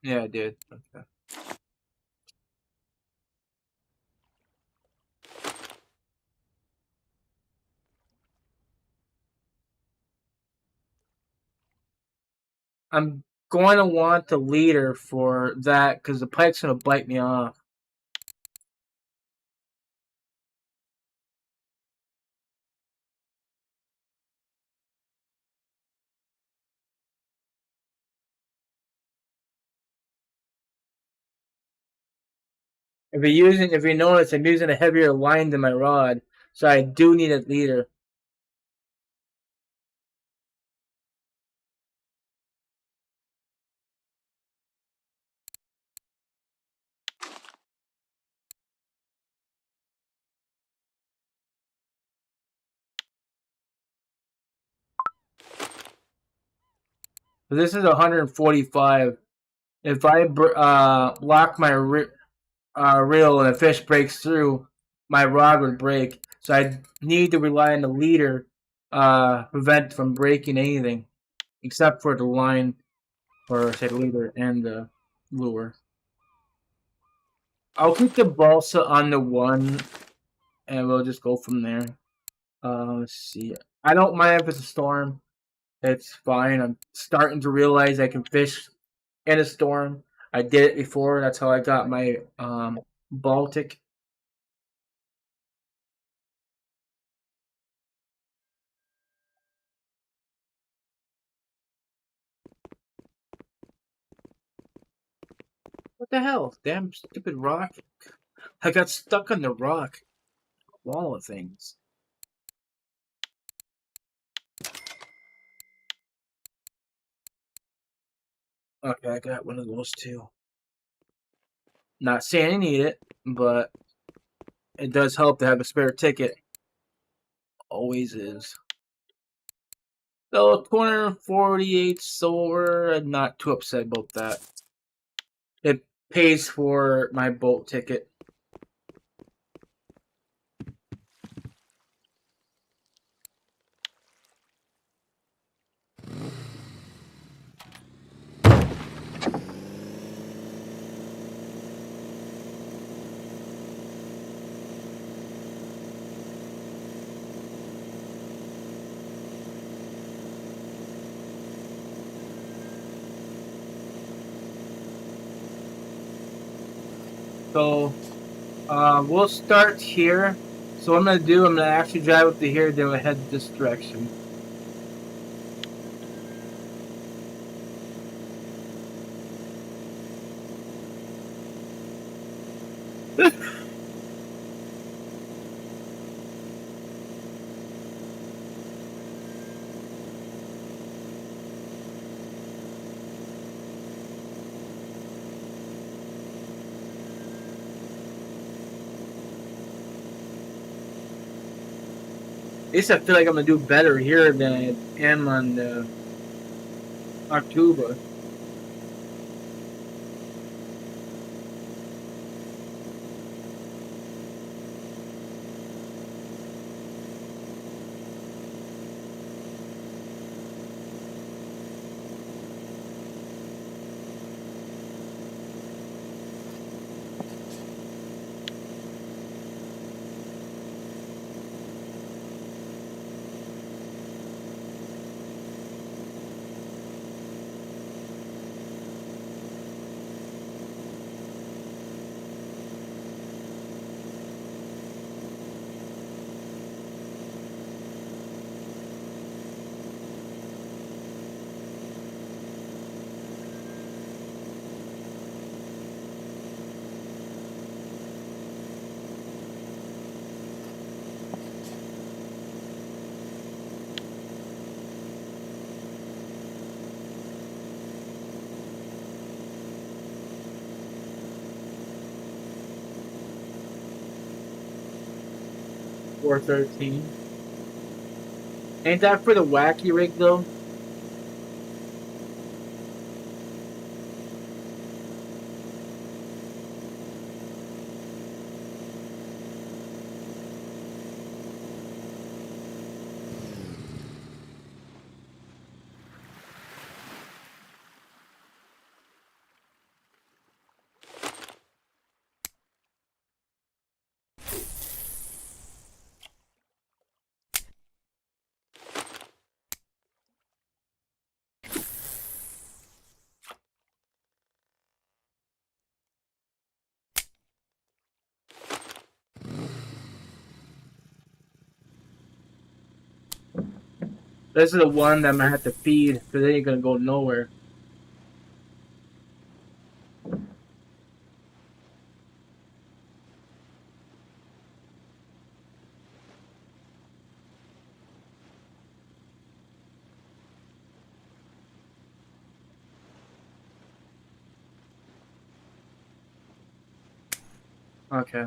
Yeah, I did. Okay. I'm going to want the leader for that because the pike's going to bite me off. If you notice, I'm using a heavier line than my rod, so I do need a leader. So this is 145. If I lock my reel and a fish breaks through, my rod would break. So I need to rely on the leader, prevent from breaking anything, except for the line, or say the leader and the lure. I'll keep the balsa on the one, and we'll just go from there. Let's see. I don't mind if it's a storm. It's fine. I'm starting to realize I can fish in a storm. I did it before. That's how I got my Baltic. What the hell? Damn stupid rock. I got stuck on the rock wall of things. Okay, I got one of those too. Not saying I need it, but it does help to have a spare ticket. Always is. So 248 silver. I'm not too upset about that. It pays for my boat ticket. So we'll start here. So what I'm gonna do, I'm gonna actually drive up to here, then we'll head this direction. At least I feel like I'm gonna do better here than I am on the October. $413. Ain't that for the wacky rig though? This is the one that I'm gonna have to feed because they ain't gonna go nowhere. Okay.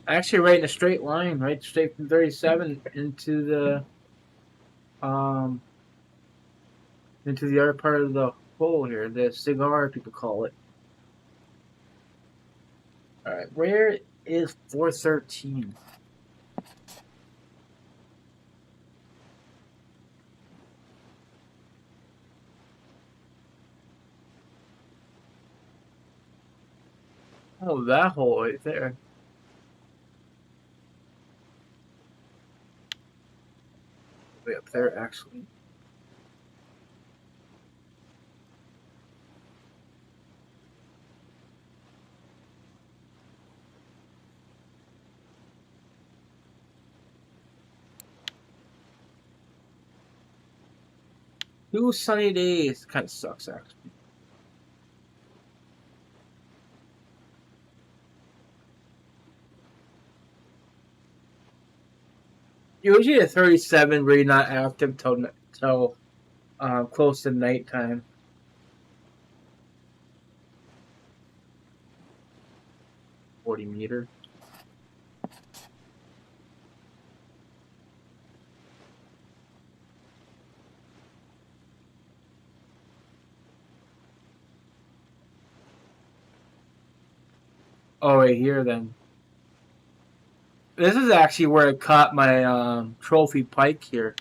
Actually, right in a straight line, right straight from 37 um into the other part of the hole here, the cigar people call it. All right, where is 413? Oh, that hole right there. Way up there, actually. Two sunny days. Kind of sucks, actually. Usually at 37, really not active till close to nighttime. 40 meter. Oh, right here then. This is actually where I caught my trophy pike here.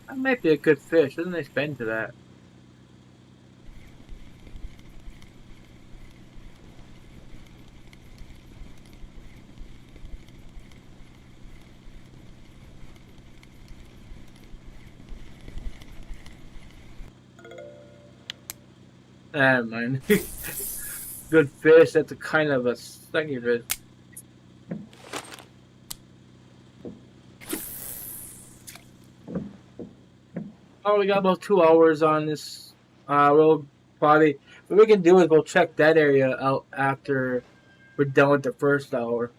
That might be a good fish. There's a nice bend to that. Never mind. Good fish. That's a kind of a sucky fish. Oh, we got about 2 hours on this road. Probably what we can do is we'll check that area out after we're done with the first hour.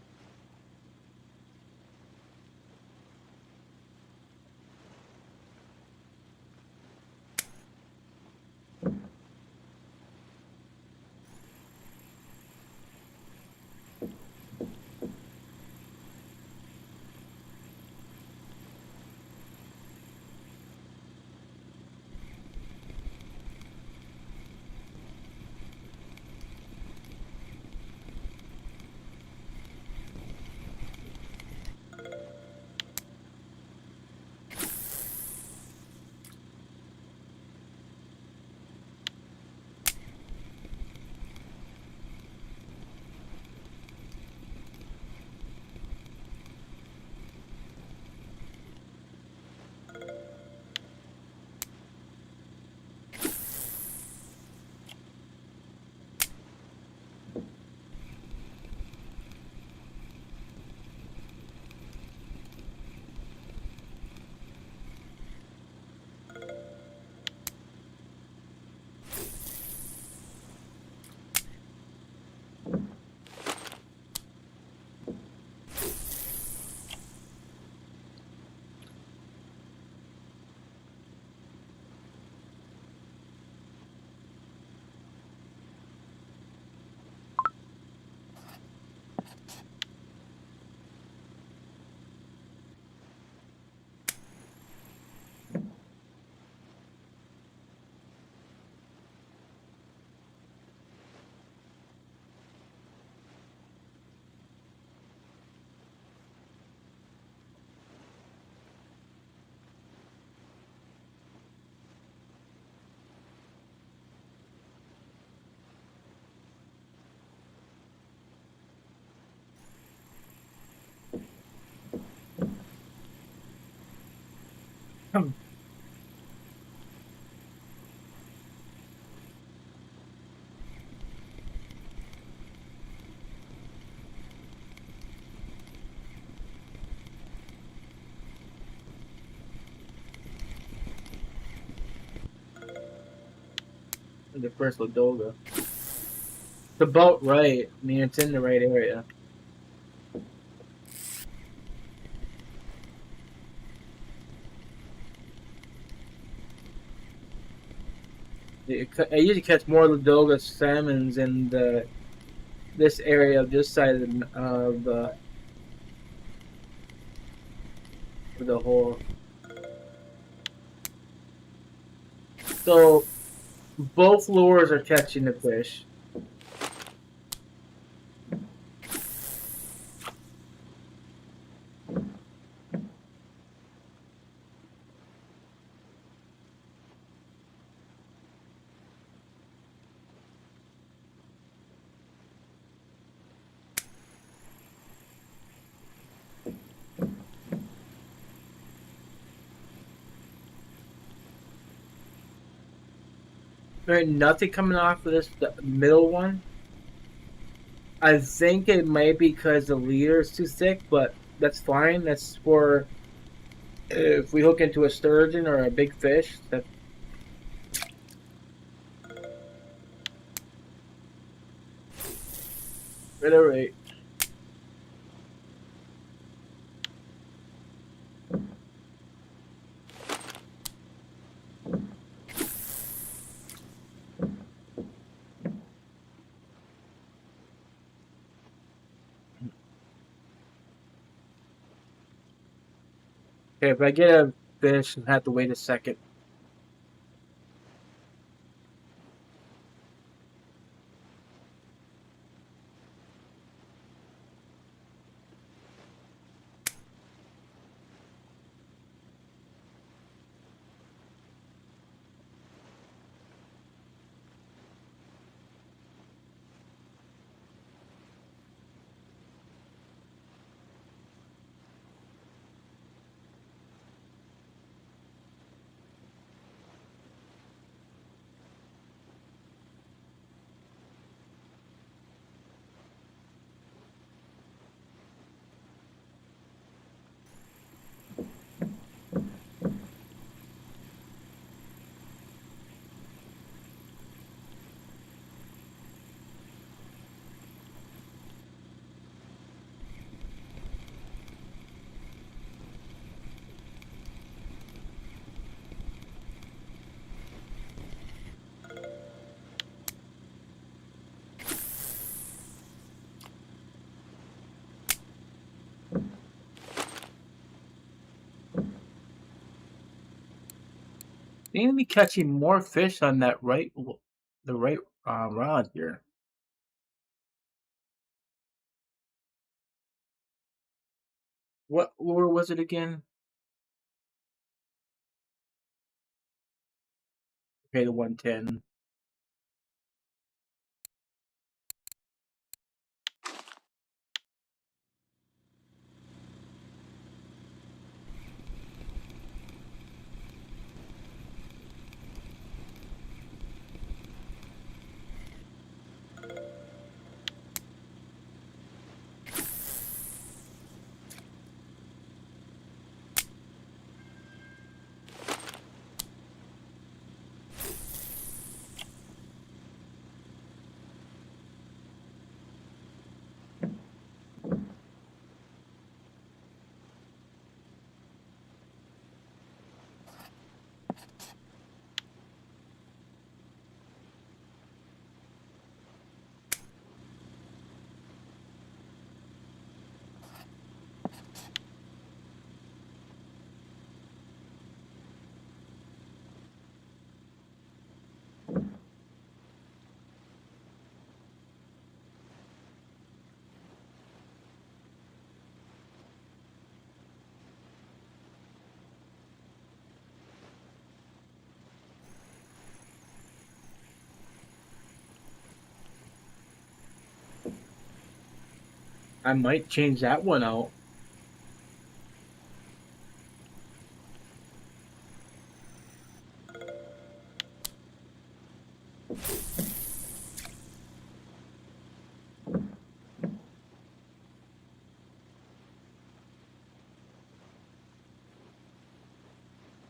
The first Ladoga. It's about right. I mean, it's in the right area. I usually catch more Ladoga salmons in this area of this side of the hole. So both lures are catching the fish. There ain't nothing coming off of the middle one. I think it might be because the leader is too thick, but that's fine. That's for if we hook into a sturgeon or a big fish. That's right. All right. Okay, if I get a fish, I have to wait a second. They need to be catching more fish on that the right rod here. What lure was it again? Okay, the 110. I might change that one out.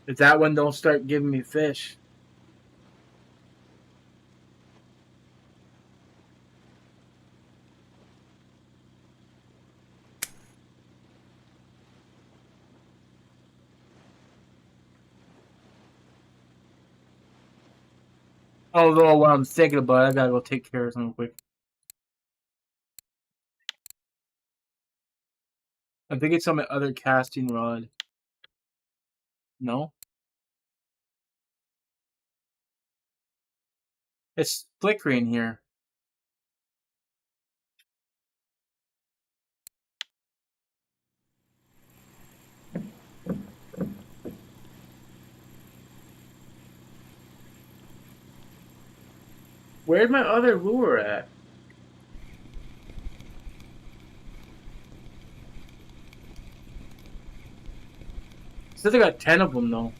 If that one don't start giving me fish. Although what I'm thinking about, I gotta go take care of something quick. I think it's on my other casting rod. No? It's flickering here. Where's my other lure at? Says I got 10 of them though.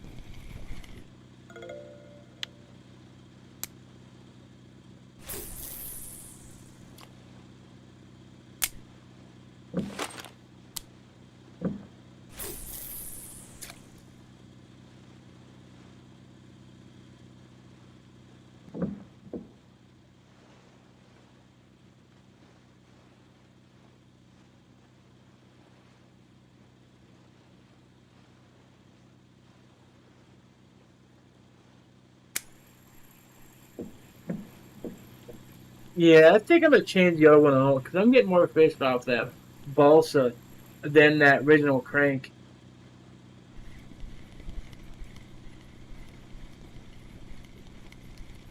Yeah, I think I'm gonna change the other one out because I'm getting more fish off that balsa than that original crank.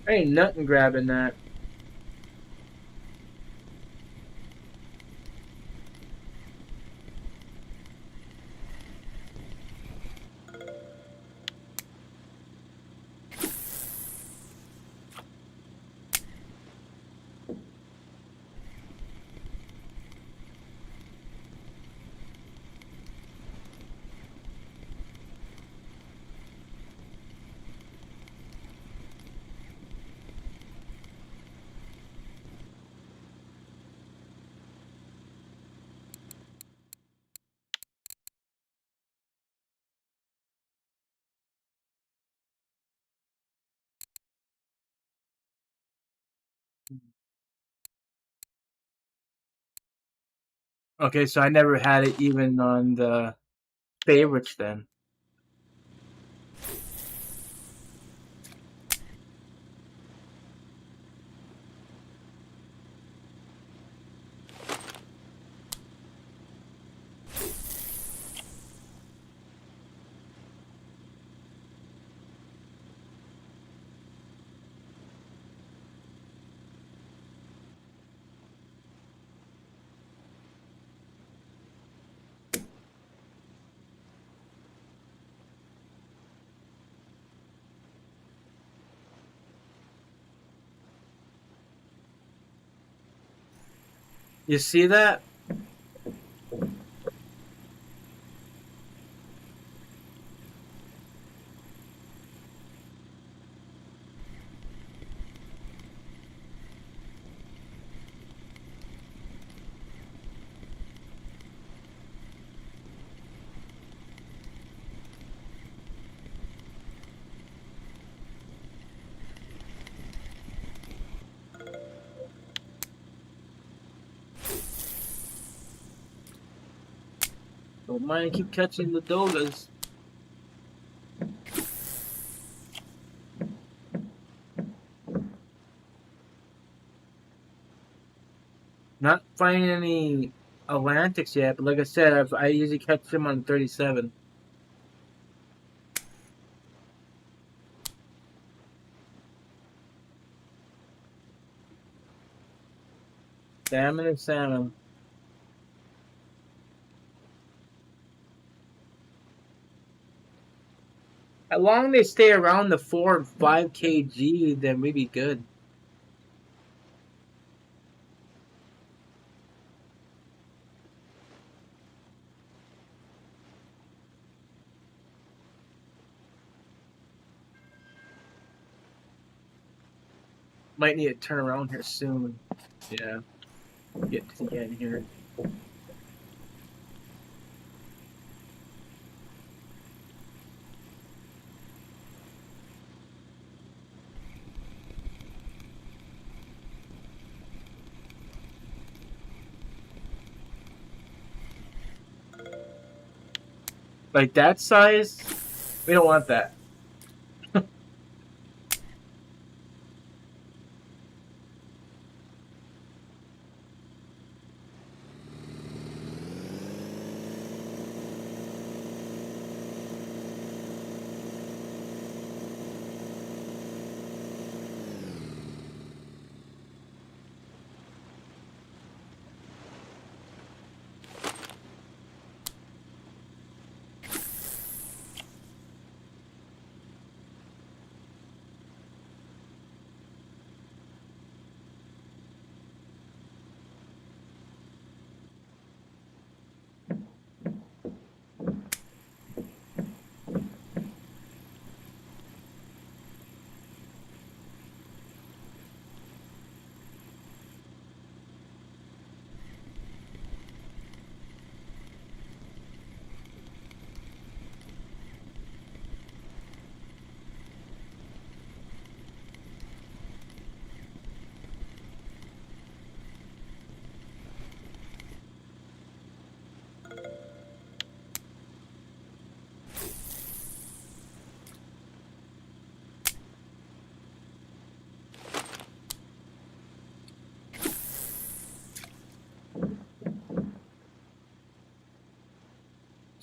Ain't nothing grabbing that. Okay, so I never had it even on the favorites then. You see that? Don't mind keep catching the dogas. Not finding any Atlantics yet, but like I said, I usually catch them on 37. Salmon and salmon. As long as they stay around the 4 and 5 kg, then we'd be good. Might need to turn around here soon. Yeah. Get to the end here. Like that size, we don't want that.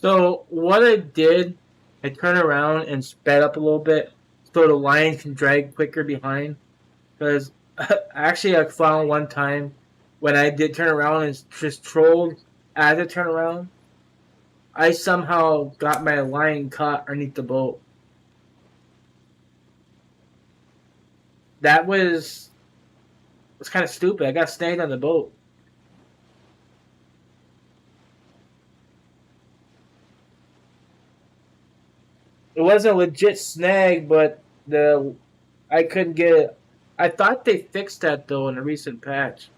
So what I did, I turned around and sped up a little bit so the line can drag quicker behind. Because actually, I found one time when I did turn around and just trolled as I turn around, I somehow got my line caught underneath the boat. That was kind of stupid. I got snagged on the boat. It wasn't a legit snag, but the I couldn't get it. I thought they fixed that though in a recent patch.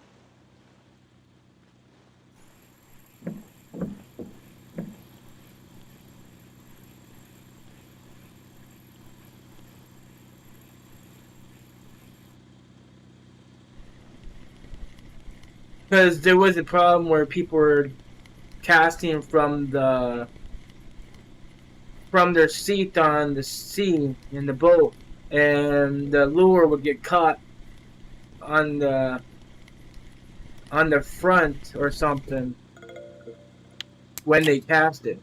Because there was a problem where people were casting from their seat on the sea in the boat, and the lure would get caught on the front or something when they cast it.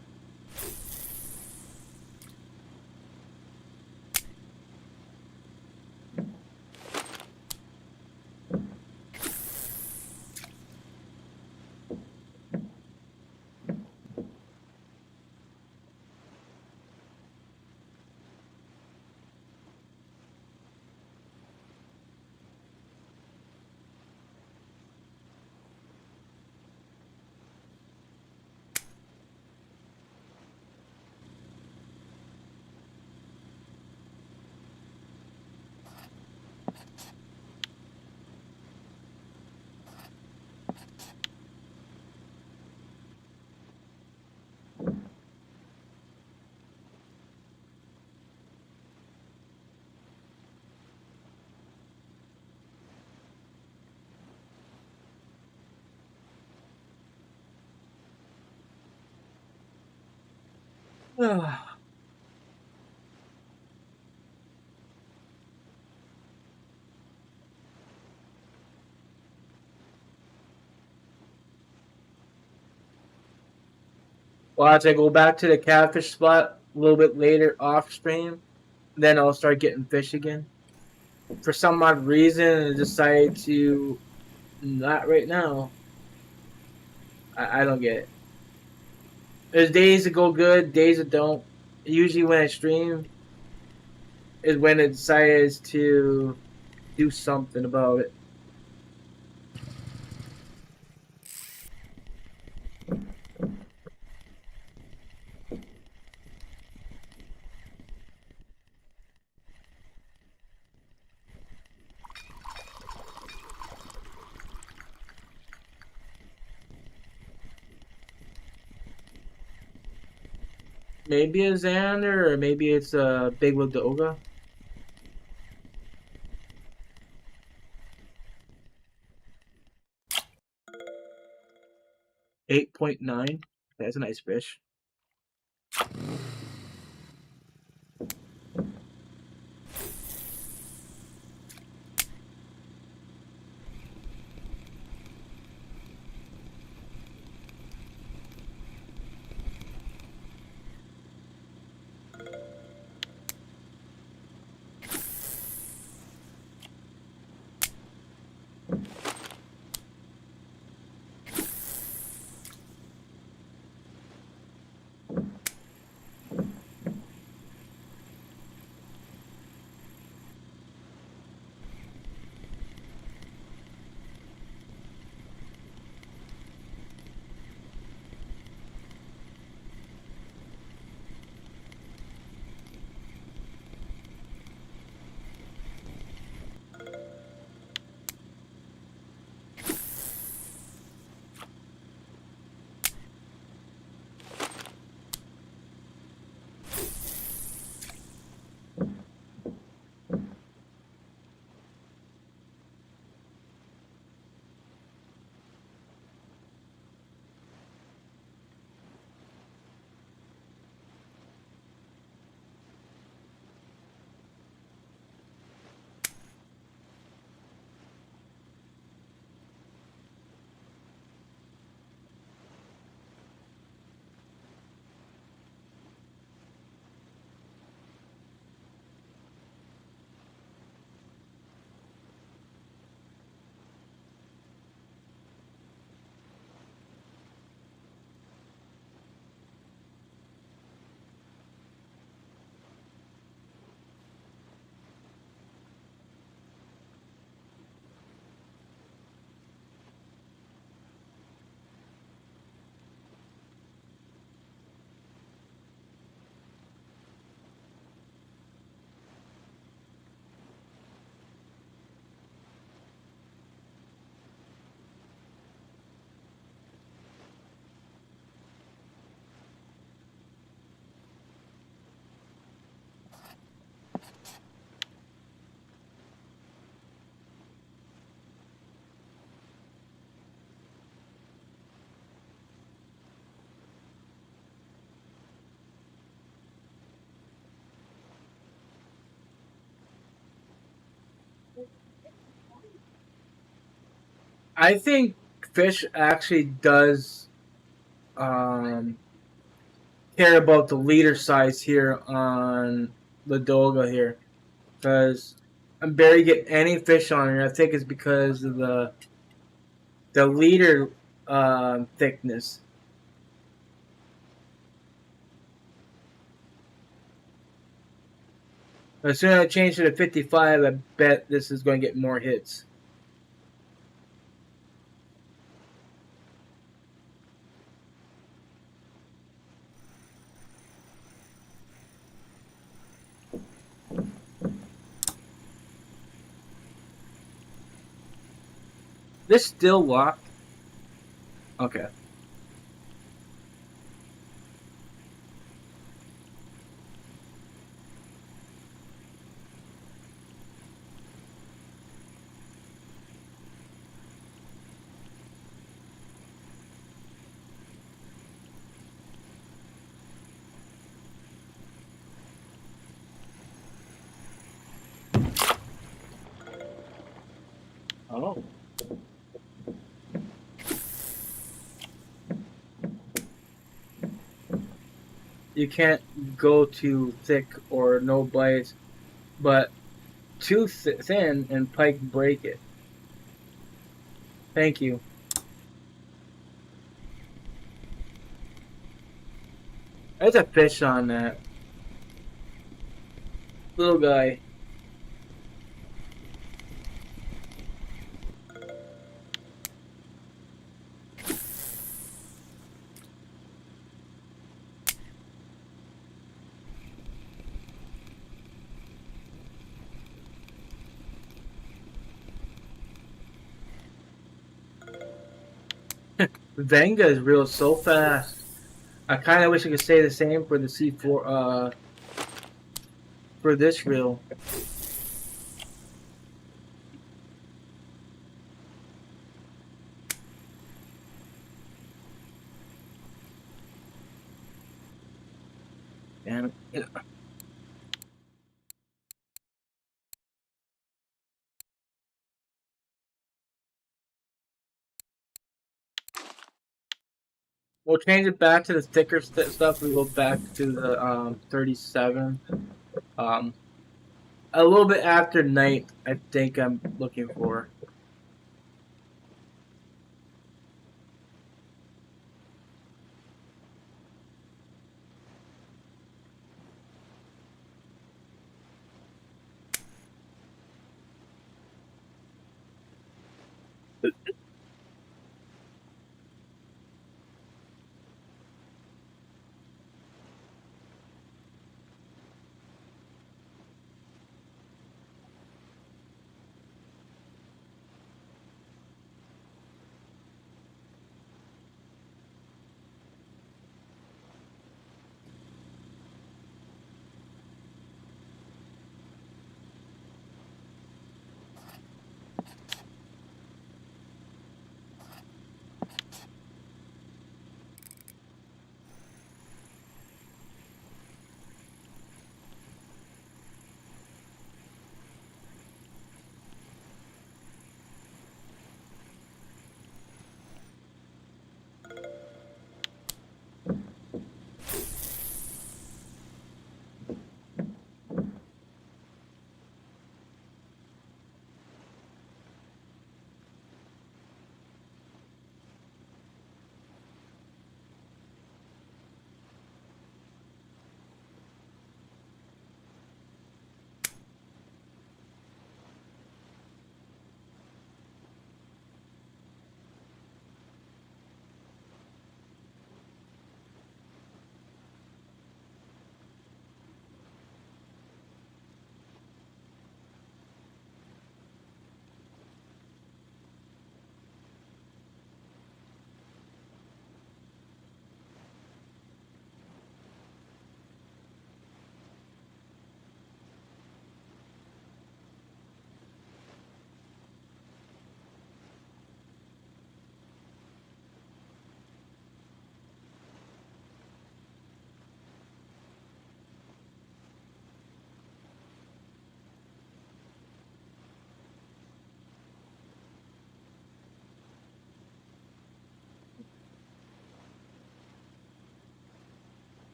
Watch, I go back to the catfish spot a little bit later off stream, then I'll start getting fish again. For some odd reason, I decided to not right now. I don't get it. There's days that go good, days that don't. Usually when I stream is when it decides to do something about it. Maybe a Xander, or maybe it's a Big Ladoga. 8.9. That's a nice fish. I think fish actually does um, care about the leader size here on Ladoga here, because I'm barely getting any fish on here. I think it's because of the leader thickness. As soon as I change it to 55, I bet this is going to get more hits. This still locked? Okay. Oh. You can't go too thick or no bites, but too thin and pike break it. Thank you. There's a fish on that. Little guy. Venga is real so fast. I kind of wish I could say the same for the C4, for this reel. And we'll change it back to the thicker stuff. We go back to the 37. Um, a little bit after night, I think I'm looking for.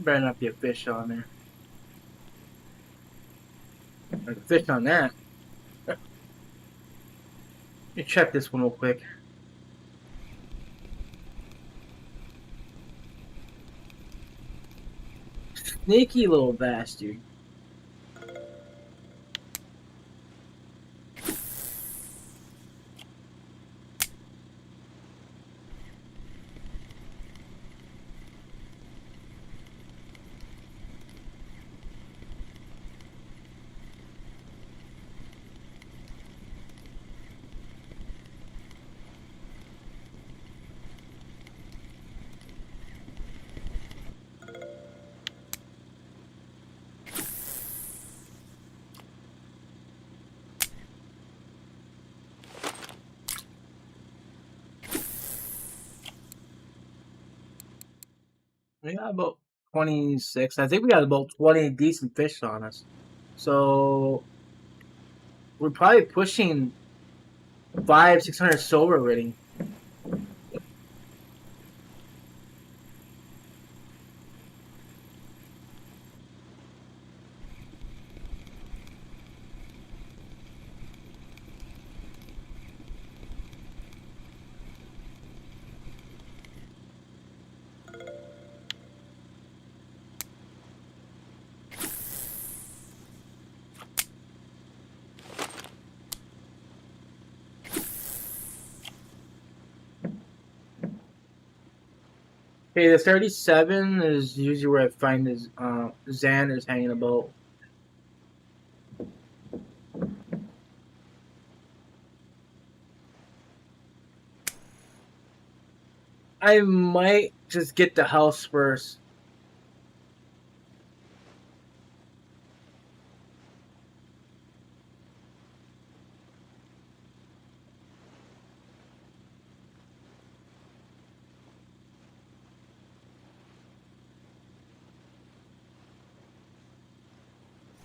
Better not be a fish on there. There's a fish on that. Let me check this one real quick. Sneaky little bastard. We got about 26. I think we got about 20 decent fish on us. So we're probably pushing 600 silver already. Okay, the 37 is usually where I find this Xander's hanging about. I might just get the house first.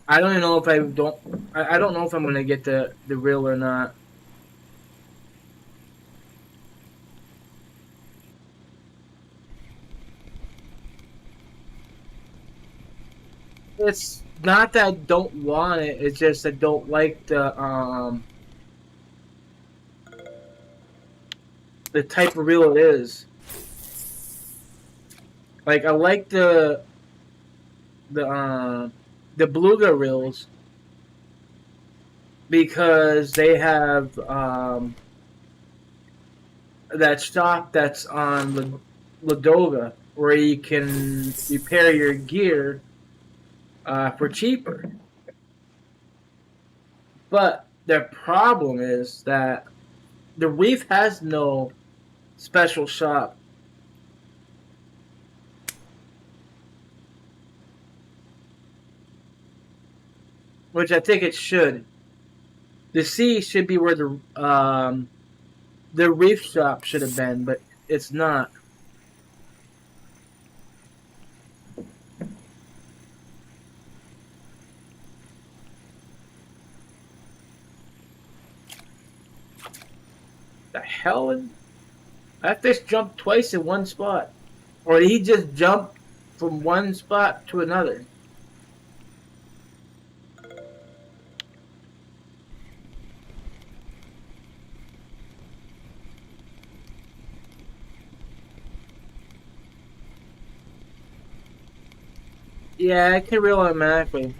I don't even know if I don't. I don't know if I'm gonna get the reel or not. It's not that I don't want it. It's just I don't like the type of reel it is. Like I like the the beluga reels because they have that shop that's on Ladova where you can repair your gear for cheaper. But the problem is that the Reef has no special shop. Which I think it should. The sea should be where the Reef shop should have been, but it's not. The hell? That fish jumped twice in one spot. Or did he just jump from one spot to another? Yeah, I can reel automatically.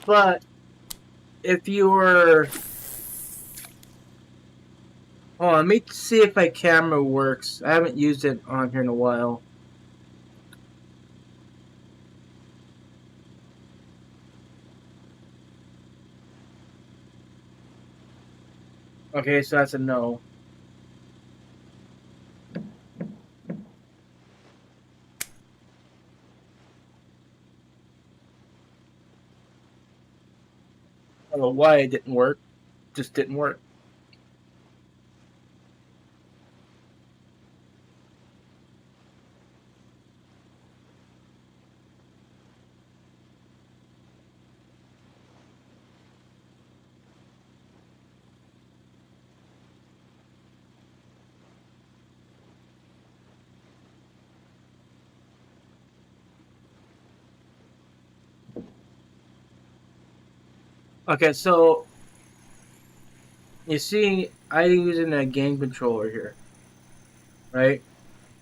But if you were... Oh, let me see if my camera works. I haven't used it on here in a while. Okay, so that's a no. I don't know why it didn't work. Just didn't work. Okay, so you see, I'm using a game controller here, right?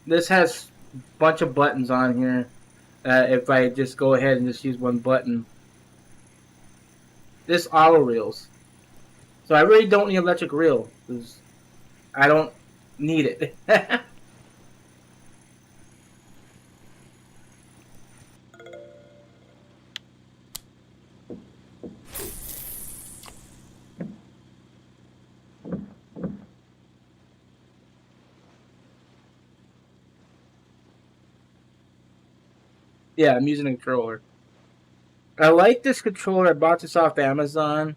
This has a bunch of buttons on here. If I just go ahead and just use one button, this auto reels. So I really don't need electric reel because I don't need it. Yeah, I'm using a controller. I like this controller. I bought this off Amazon.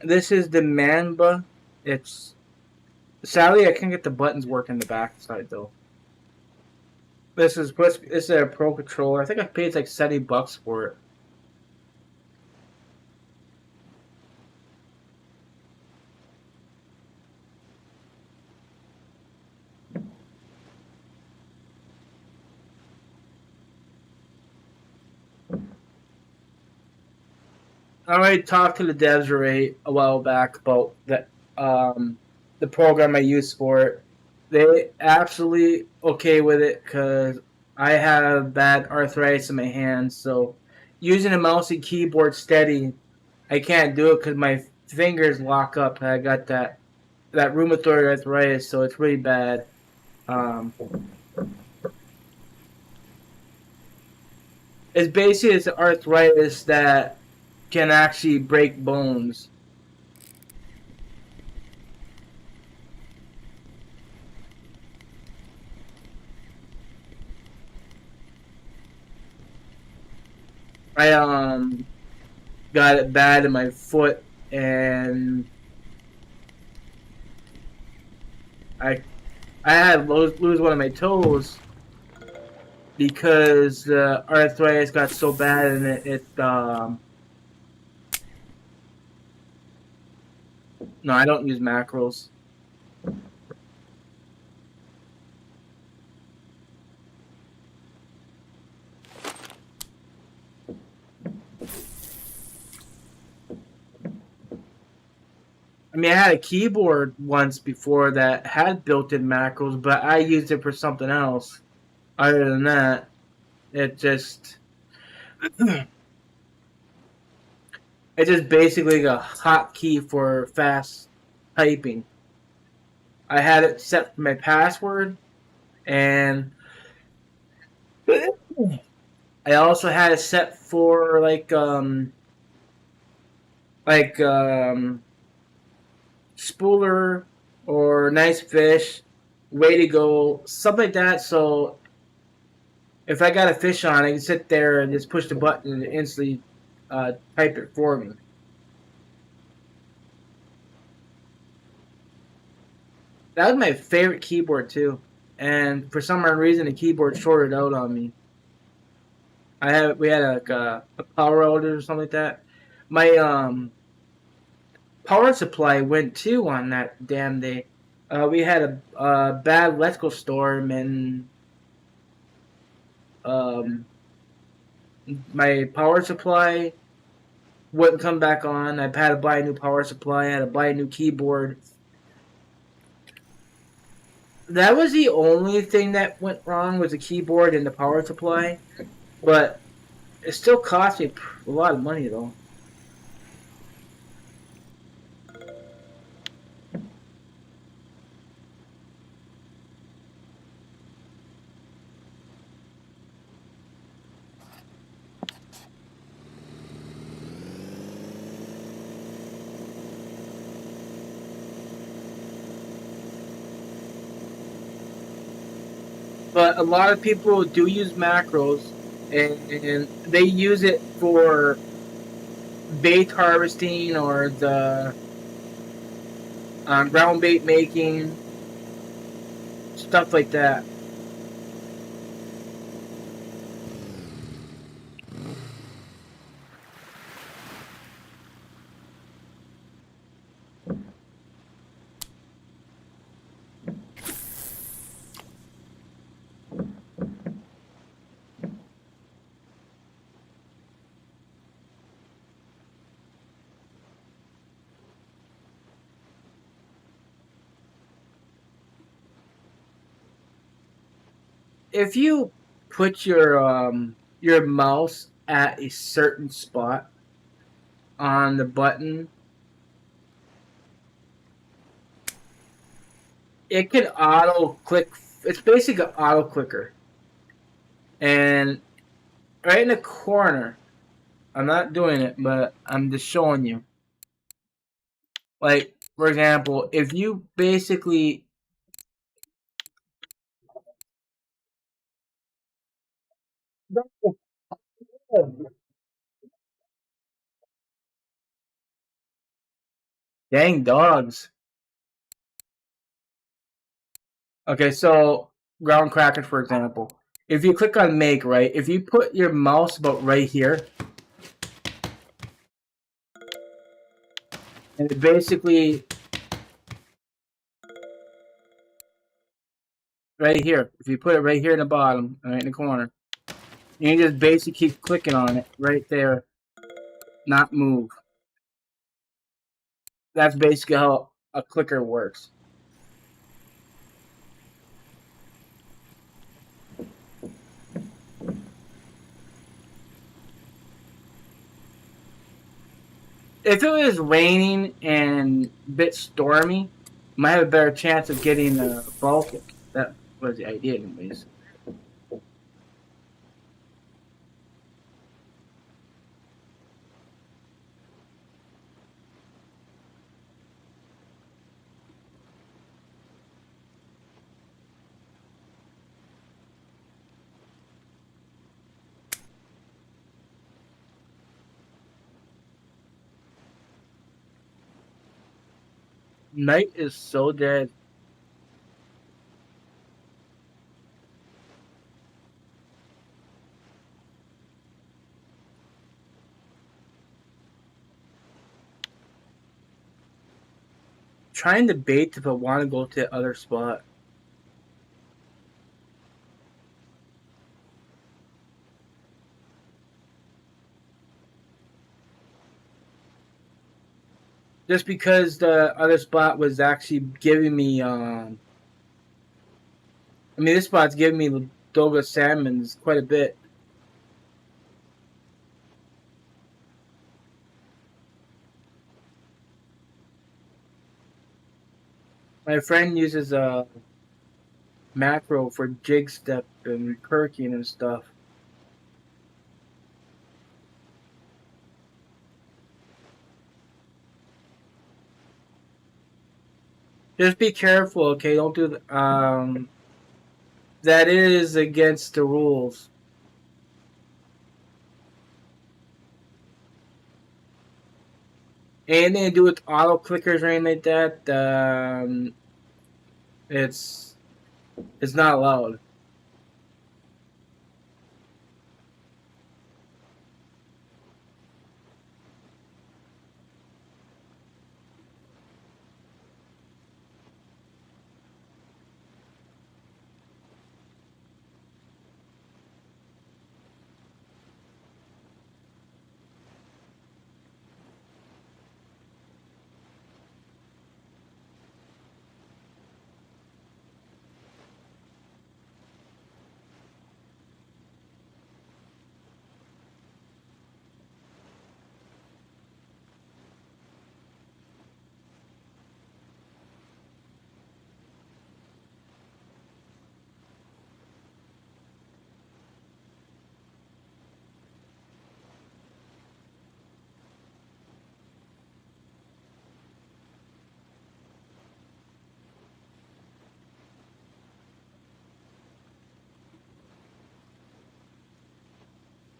This is the Manba. It's sadly I can't get the buttons working in the back side though. This is a pro controller. I think I paid like $70 for it. I already talked to the devs already a while back about the program I use for it. They absolutely okay with it because I have bad arthritis in my hands. So using a mouse and keyboard steady, I can't do it because my fingers lock up. I got that rheumatoid arthritis, so it's really bad. Um, it's basically it's arthritis that can actually break bones. I got it bad in my foot, and I I had lose one of my toes because the arthritis got so bad, and it no, I don't use macros. I mean, I had a keyboard once before that had built-in macros, but I used it for something else. Other than that, it just it's just basically a hotkey for fast typing. I had it set for my password, and I also had it set for like Spooler or Nice Fish, Way to Go, stuff like that. So if I got a fish on, I can sit there and just push the button and instantly type it for me. That was my favorite keyboard too, and for some reason the keyboard shorted out on me. We had a power outage or something like that. My power supply went too on that damn day. We had a bad electrical storm, and um, my power supply wouldn't come back on. I had to buy a new power supply. I had to buy a new keyboard. That was the only thing that went wrong, was the keyboard and the power supply. But it still cost me a lot of money though. But a lot of people do use macros, and they use it for bait harvesting or the ground bait making, stuff like that. If you put your mouse at a certain spot on the button, it can auto click. It's basically an auto clicker, and right in the corner. I'm not doing it, but I'm just showing you. Like, for example, if you basically dang dogs. Okay, so ground crackers, for example. If you click on make, right? If you put your mouse about right here, and it basically right here. If you put it right here in the bottom, right in the corner, you can just basically keep clicking on it right there, not move. That's basically how a clicker works. If it was raining and a bit stormy, might have a better chance of getting a Baltic. That was the idea, anyways. Night is so dead. Trying to bait if I want to go to the other spot. Just because the other spot was actually giving me I mean, this spot's giving me Doga salmons quite a bit. My friend uses a macro for jig step and perking and stuff. Just be careful, okay? Don't do that is against the rules. Anything to do with auto clickers or anything like that, it's it's not allowed.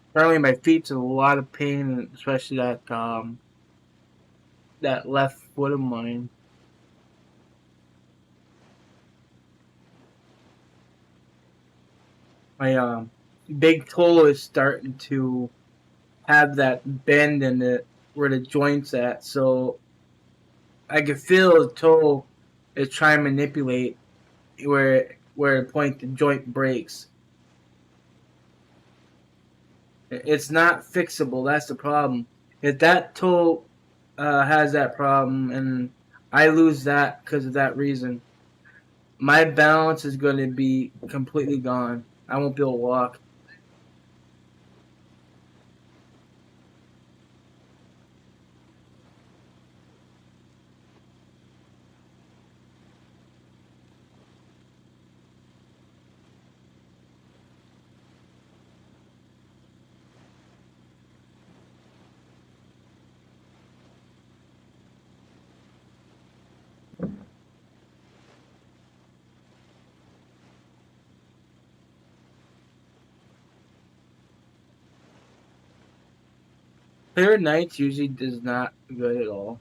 Apparently, my feet's in a lot of pain, especially that left foot of mine. My big toe is starting to have that bend in it where the joint's at, so I can feel the toe is trying to manipulate where the point the joint breaks. It's not fixable. That's the problem. If that toe has that problem, and I lose that because of that reason, my balance is going to be completely gone. I won't be able to walk. Clear nights usually does not good at all.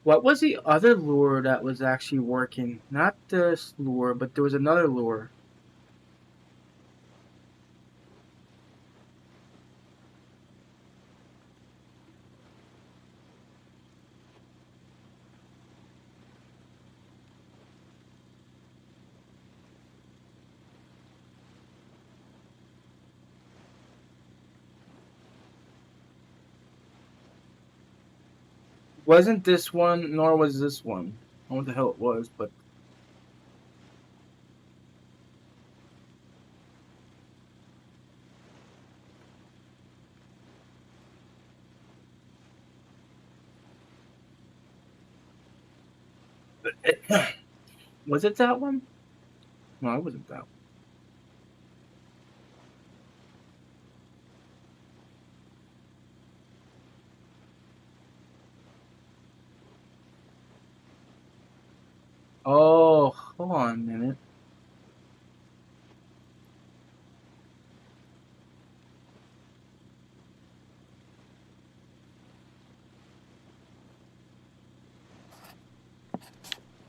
What was the other lure that was actually working? Not this lure, but there was another lure. Wasn't this one, nor was this one. I don't know what the hell it was, but was it that one? No, it wasn't that one. Oh, hold on a minute.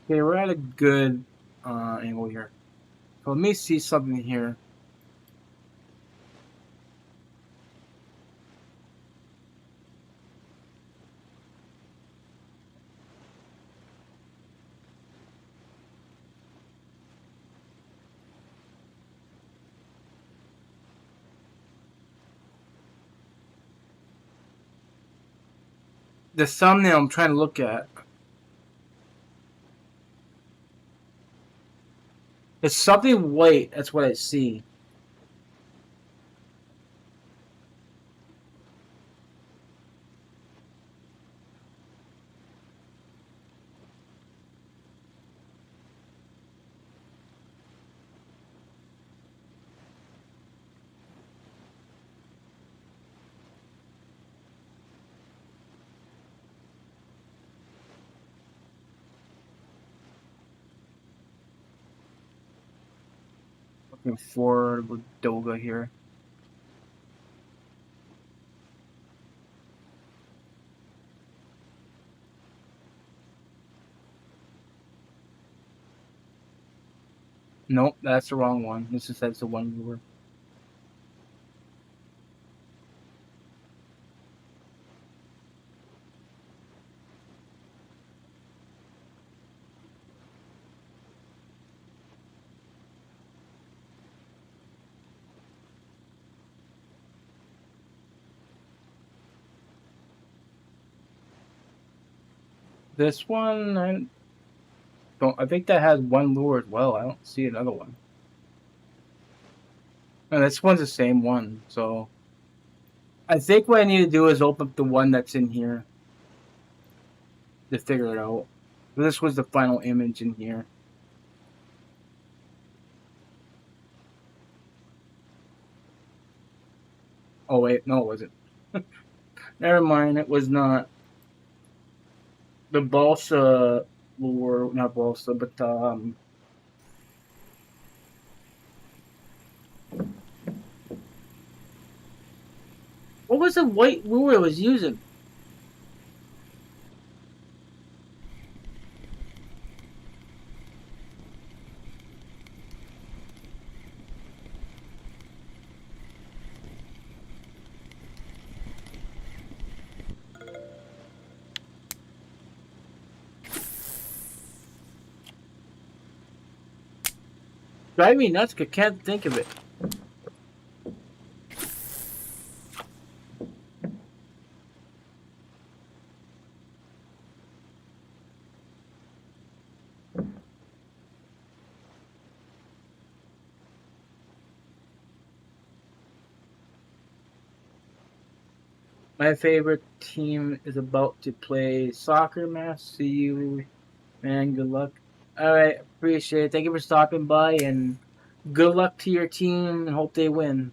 Okay, we're at a good angle here. So let me see something here. The thumbnail I'm trying to look at. It's something white. That's what I see. Looking for Ladoga here. Nope, that's the wrong one. This is that's the one we were. This one, I don't. I think that has one lure as well. I don't see another one. No, this one's the same one. So I think what I need to do is open up the one that's in here to figure it out. This was the final image in here. Oh wait, no, it wasn't. Never mind, it was not. The balsa lure, not balsa, but what was the white lure I was using? Drive me nuts, 'cause I can't think of it. My favorite team is about to play soccer match. See you, man. Good luck. All right, appreciate it. Thank you for stopping by, and good luck to your team. And hope they win.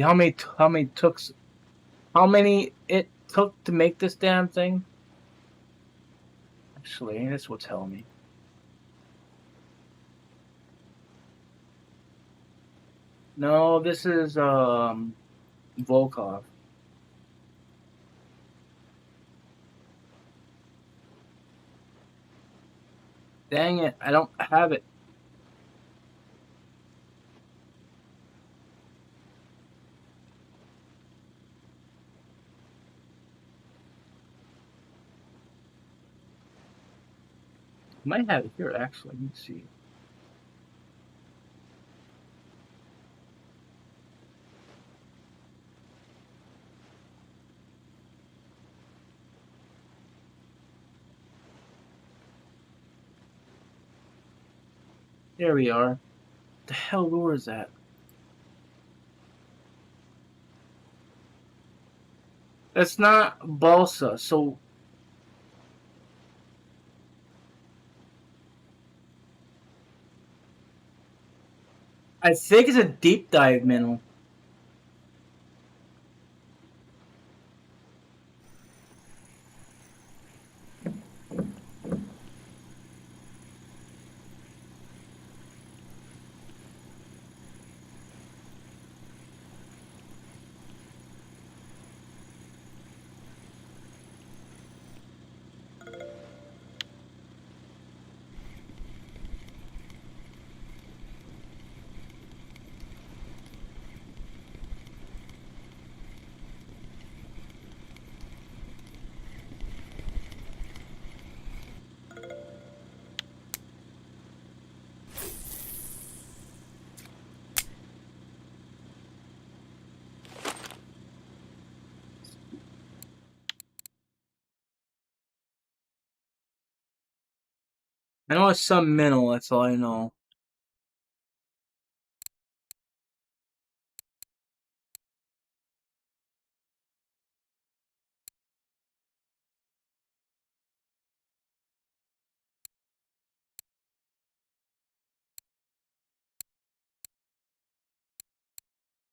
How many it took to make this damn thing? Actually, this will tell me. No, this is Volkov. Dang it, I don't have it. Might have it here actually. Let me see. There we are. What the hell lure is that? That's not balsa. So I think it's a deep dive minnow. I know it's some mineral, that's all I know.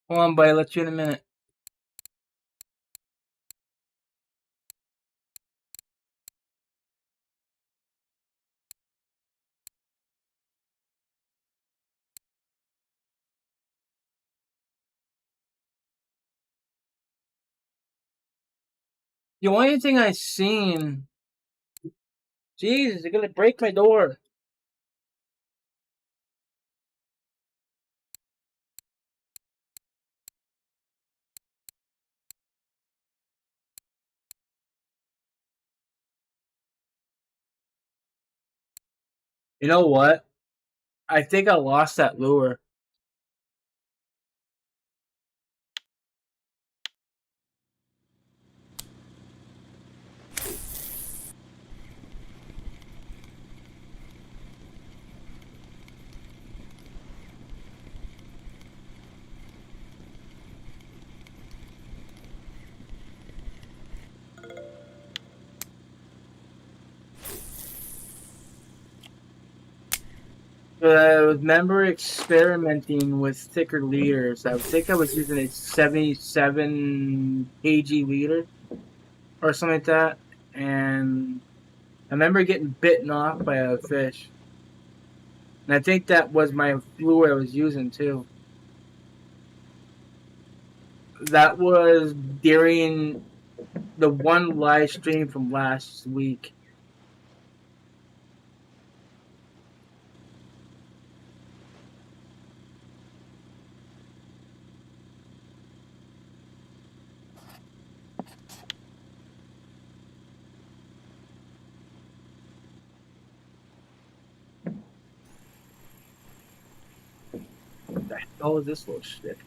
Hold on, buddy, I'll let you in a minute. The only thing I seen... Jesus, you're gonna break my door. You know what? I think I lost that lure. But I remember experimenting with thicker leaders. I think I was using a 77 kg leader or something like that. And I remember getting bitten off by a fish. And I think that was my lure I was using too. That was during the one live stream from last week. What the hell is this little shit?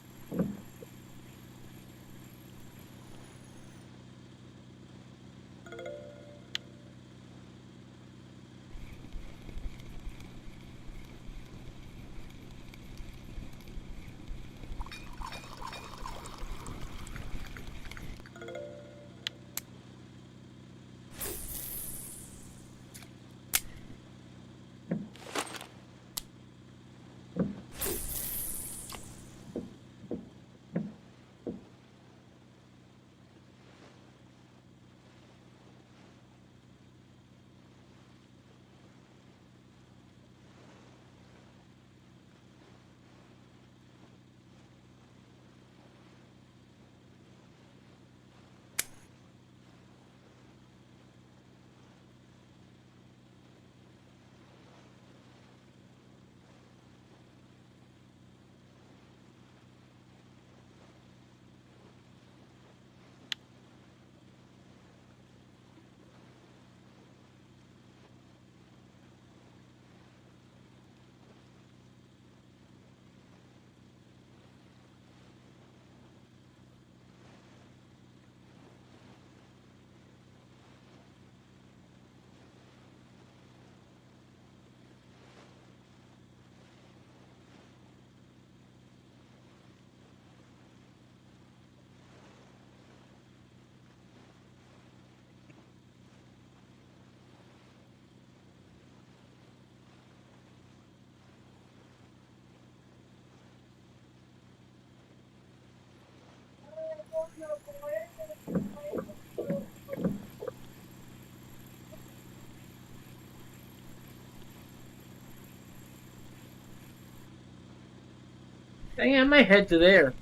I might head to there.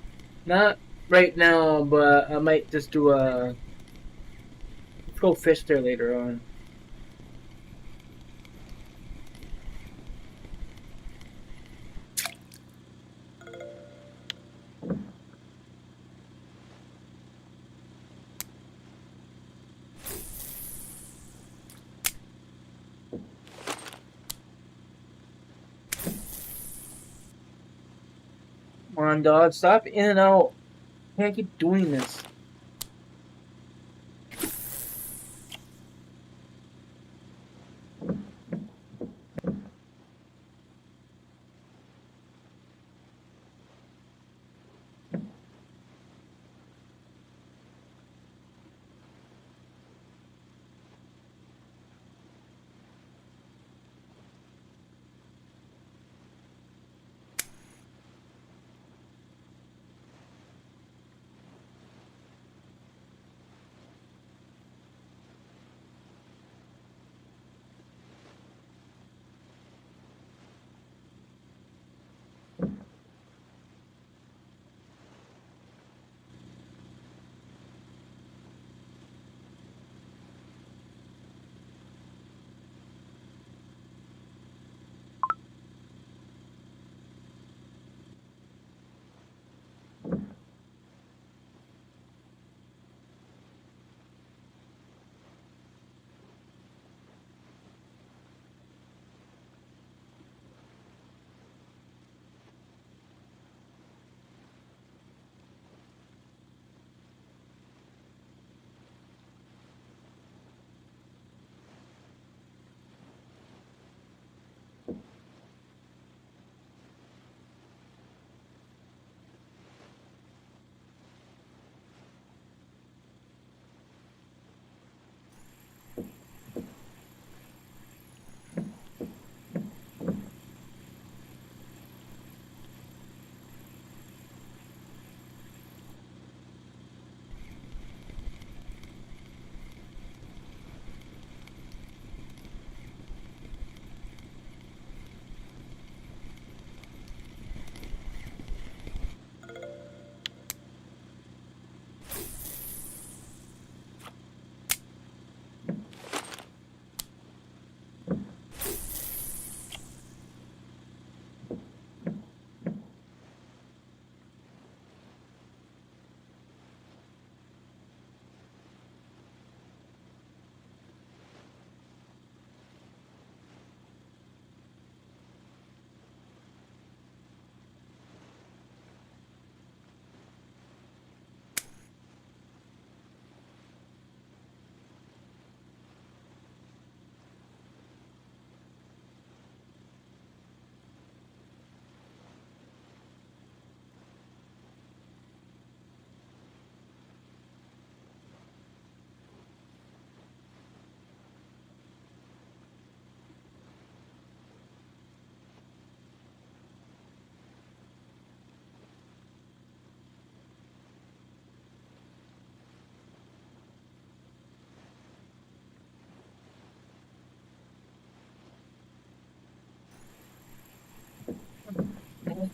Not right now, but I might just do a... Let's go fish there later on. Come on, dog. Stop in and out. Can't keep doing this.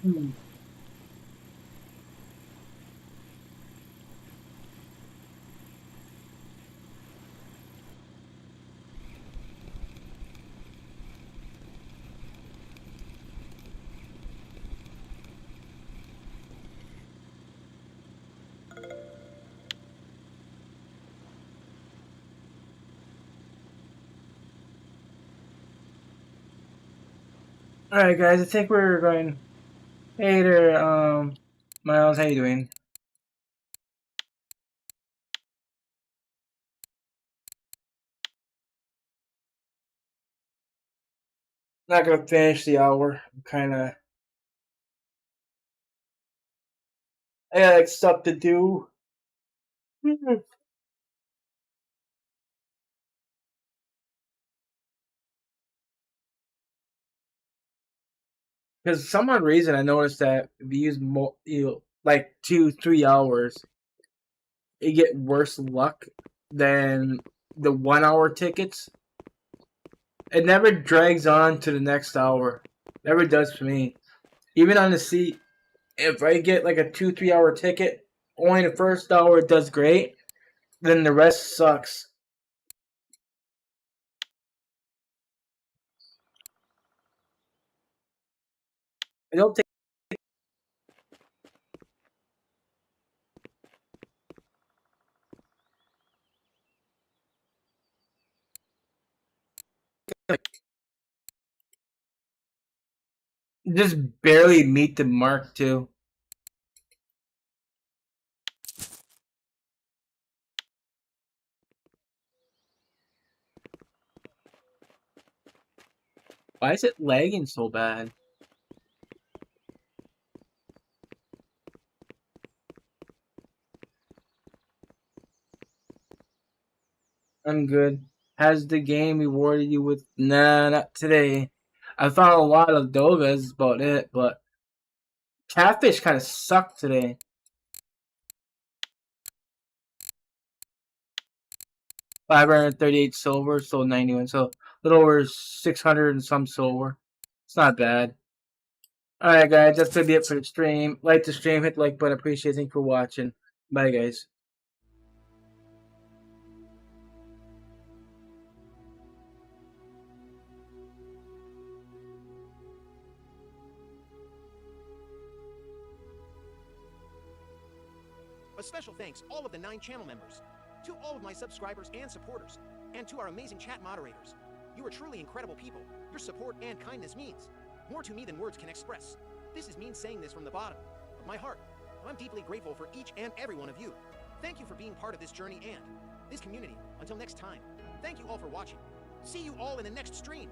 Hmm. All right, guys. I think we're going. Hey there, Miles. How you doing? Not gonna finish the hour. I'm kind of. I got like stuff to do. Because some odd reason I noticed that if you use like 2-3 hours, you get worse luck than the 1 hour tickets. It never drags on to the next hour. Never does for me. Even on the seat, if I get like a 2-3 hour ticket, only the first hour does great, then the rest sucks. I don't take just barely meet the mark too. Why is it lagging so bad? I'm good. Has the game rewarded you with? Nah, not today. I found a lot of dogas, about it, but catfish kind of sucked today. 538 silver, so 91, so a little over 600 and some silver. It's not bad. Alright, guys, that's gonna be it for the stream. Like the stream, hit the like button. Appreciate it. Thank you for watching. Bye, guys. A special thanks all of the 9 channel members, to all of my subscribers and supporters, and to our amazing chat moderators. You are truly incredible people. Your support and kindness means more to me than words can express. This is me saying this from the bottom of my heart. I'm deeply grateful for each and every one of you. Thank you for being part of this journey and this community. Until next time, thank you all for watching. See you all in the next stream.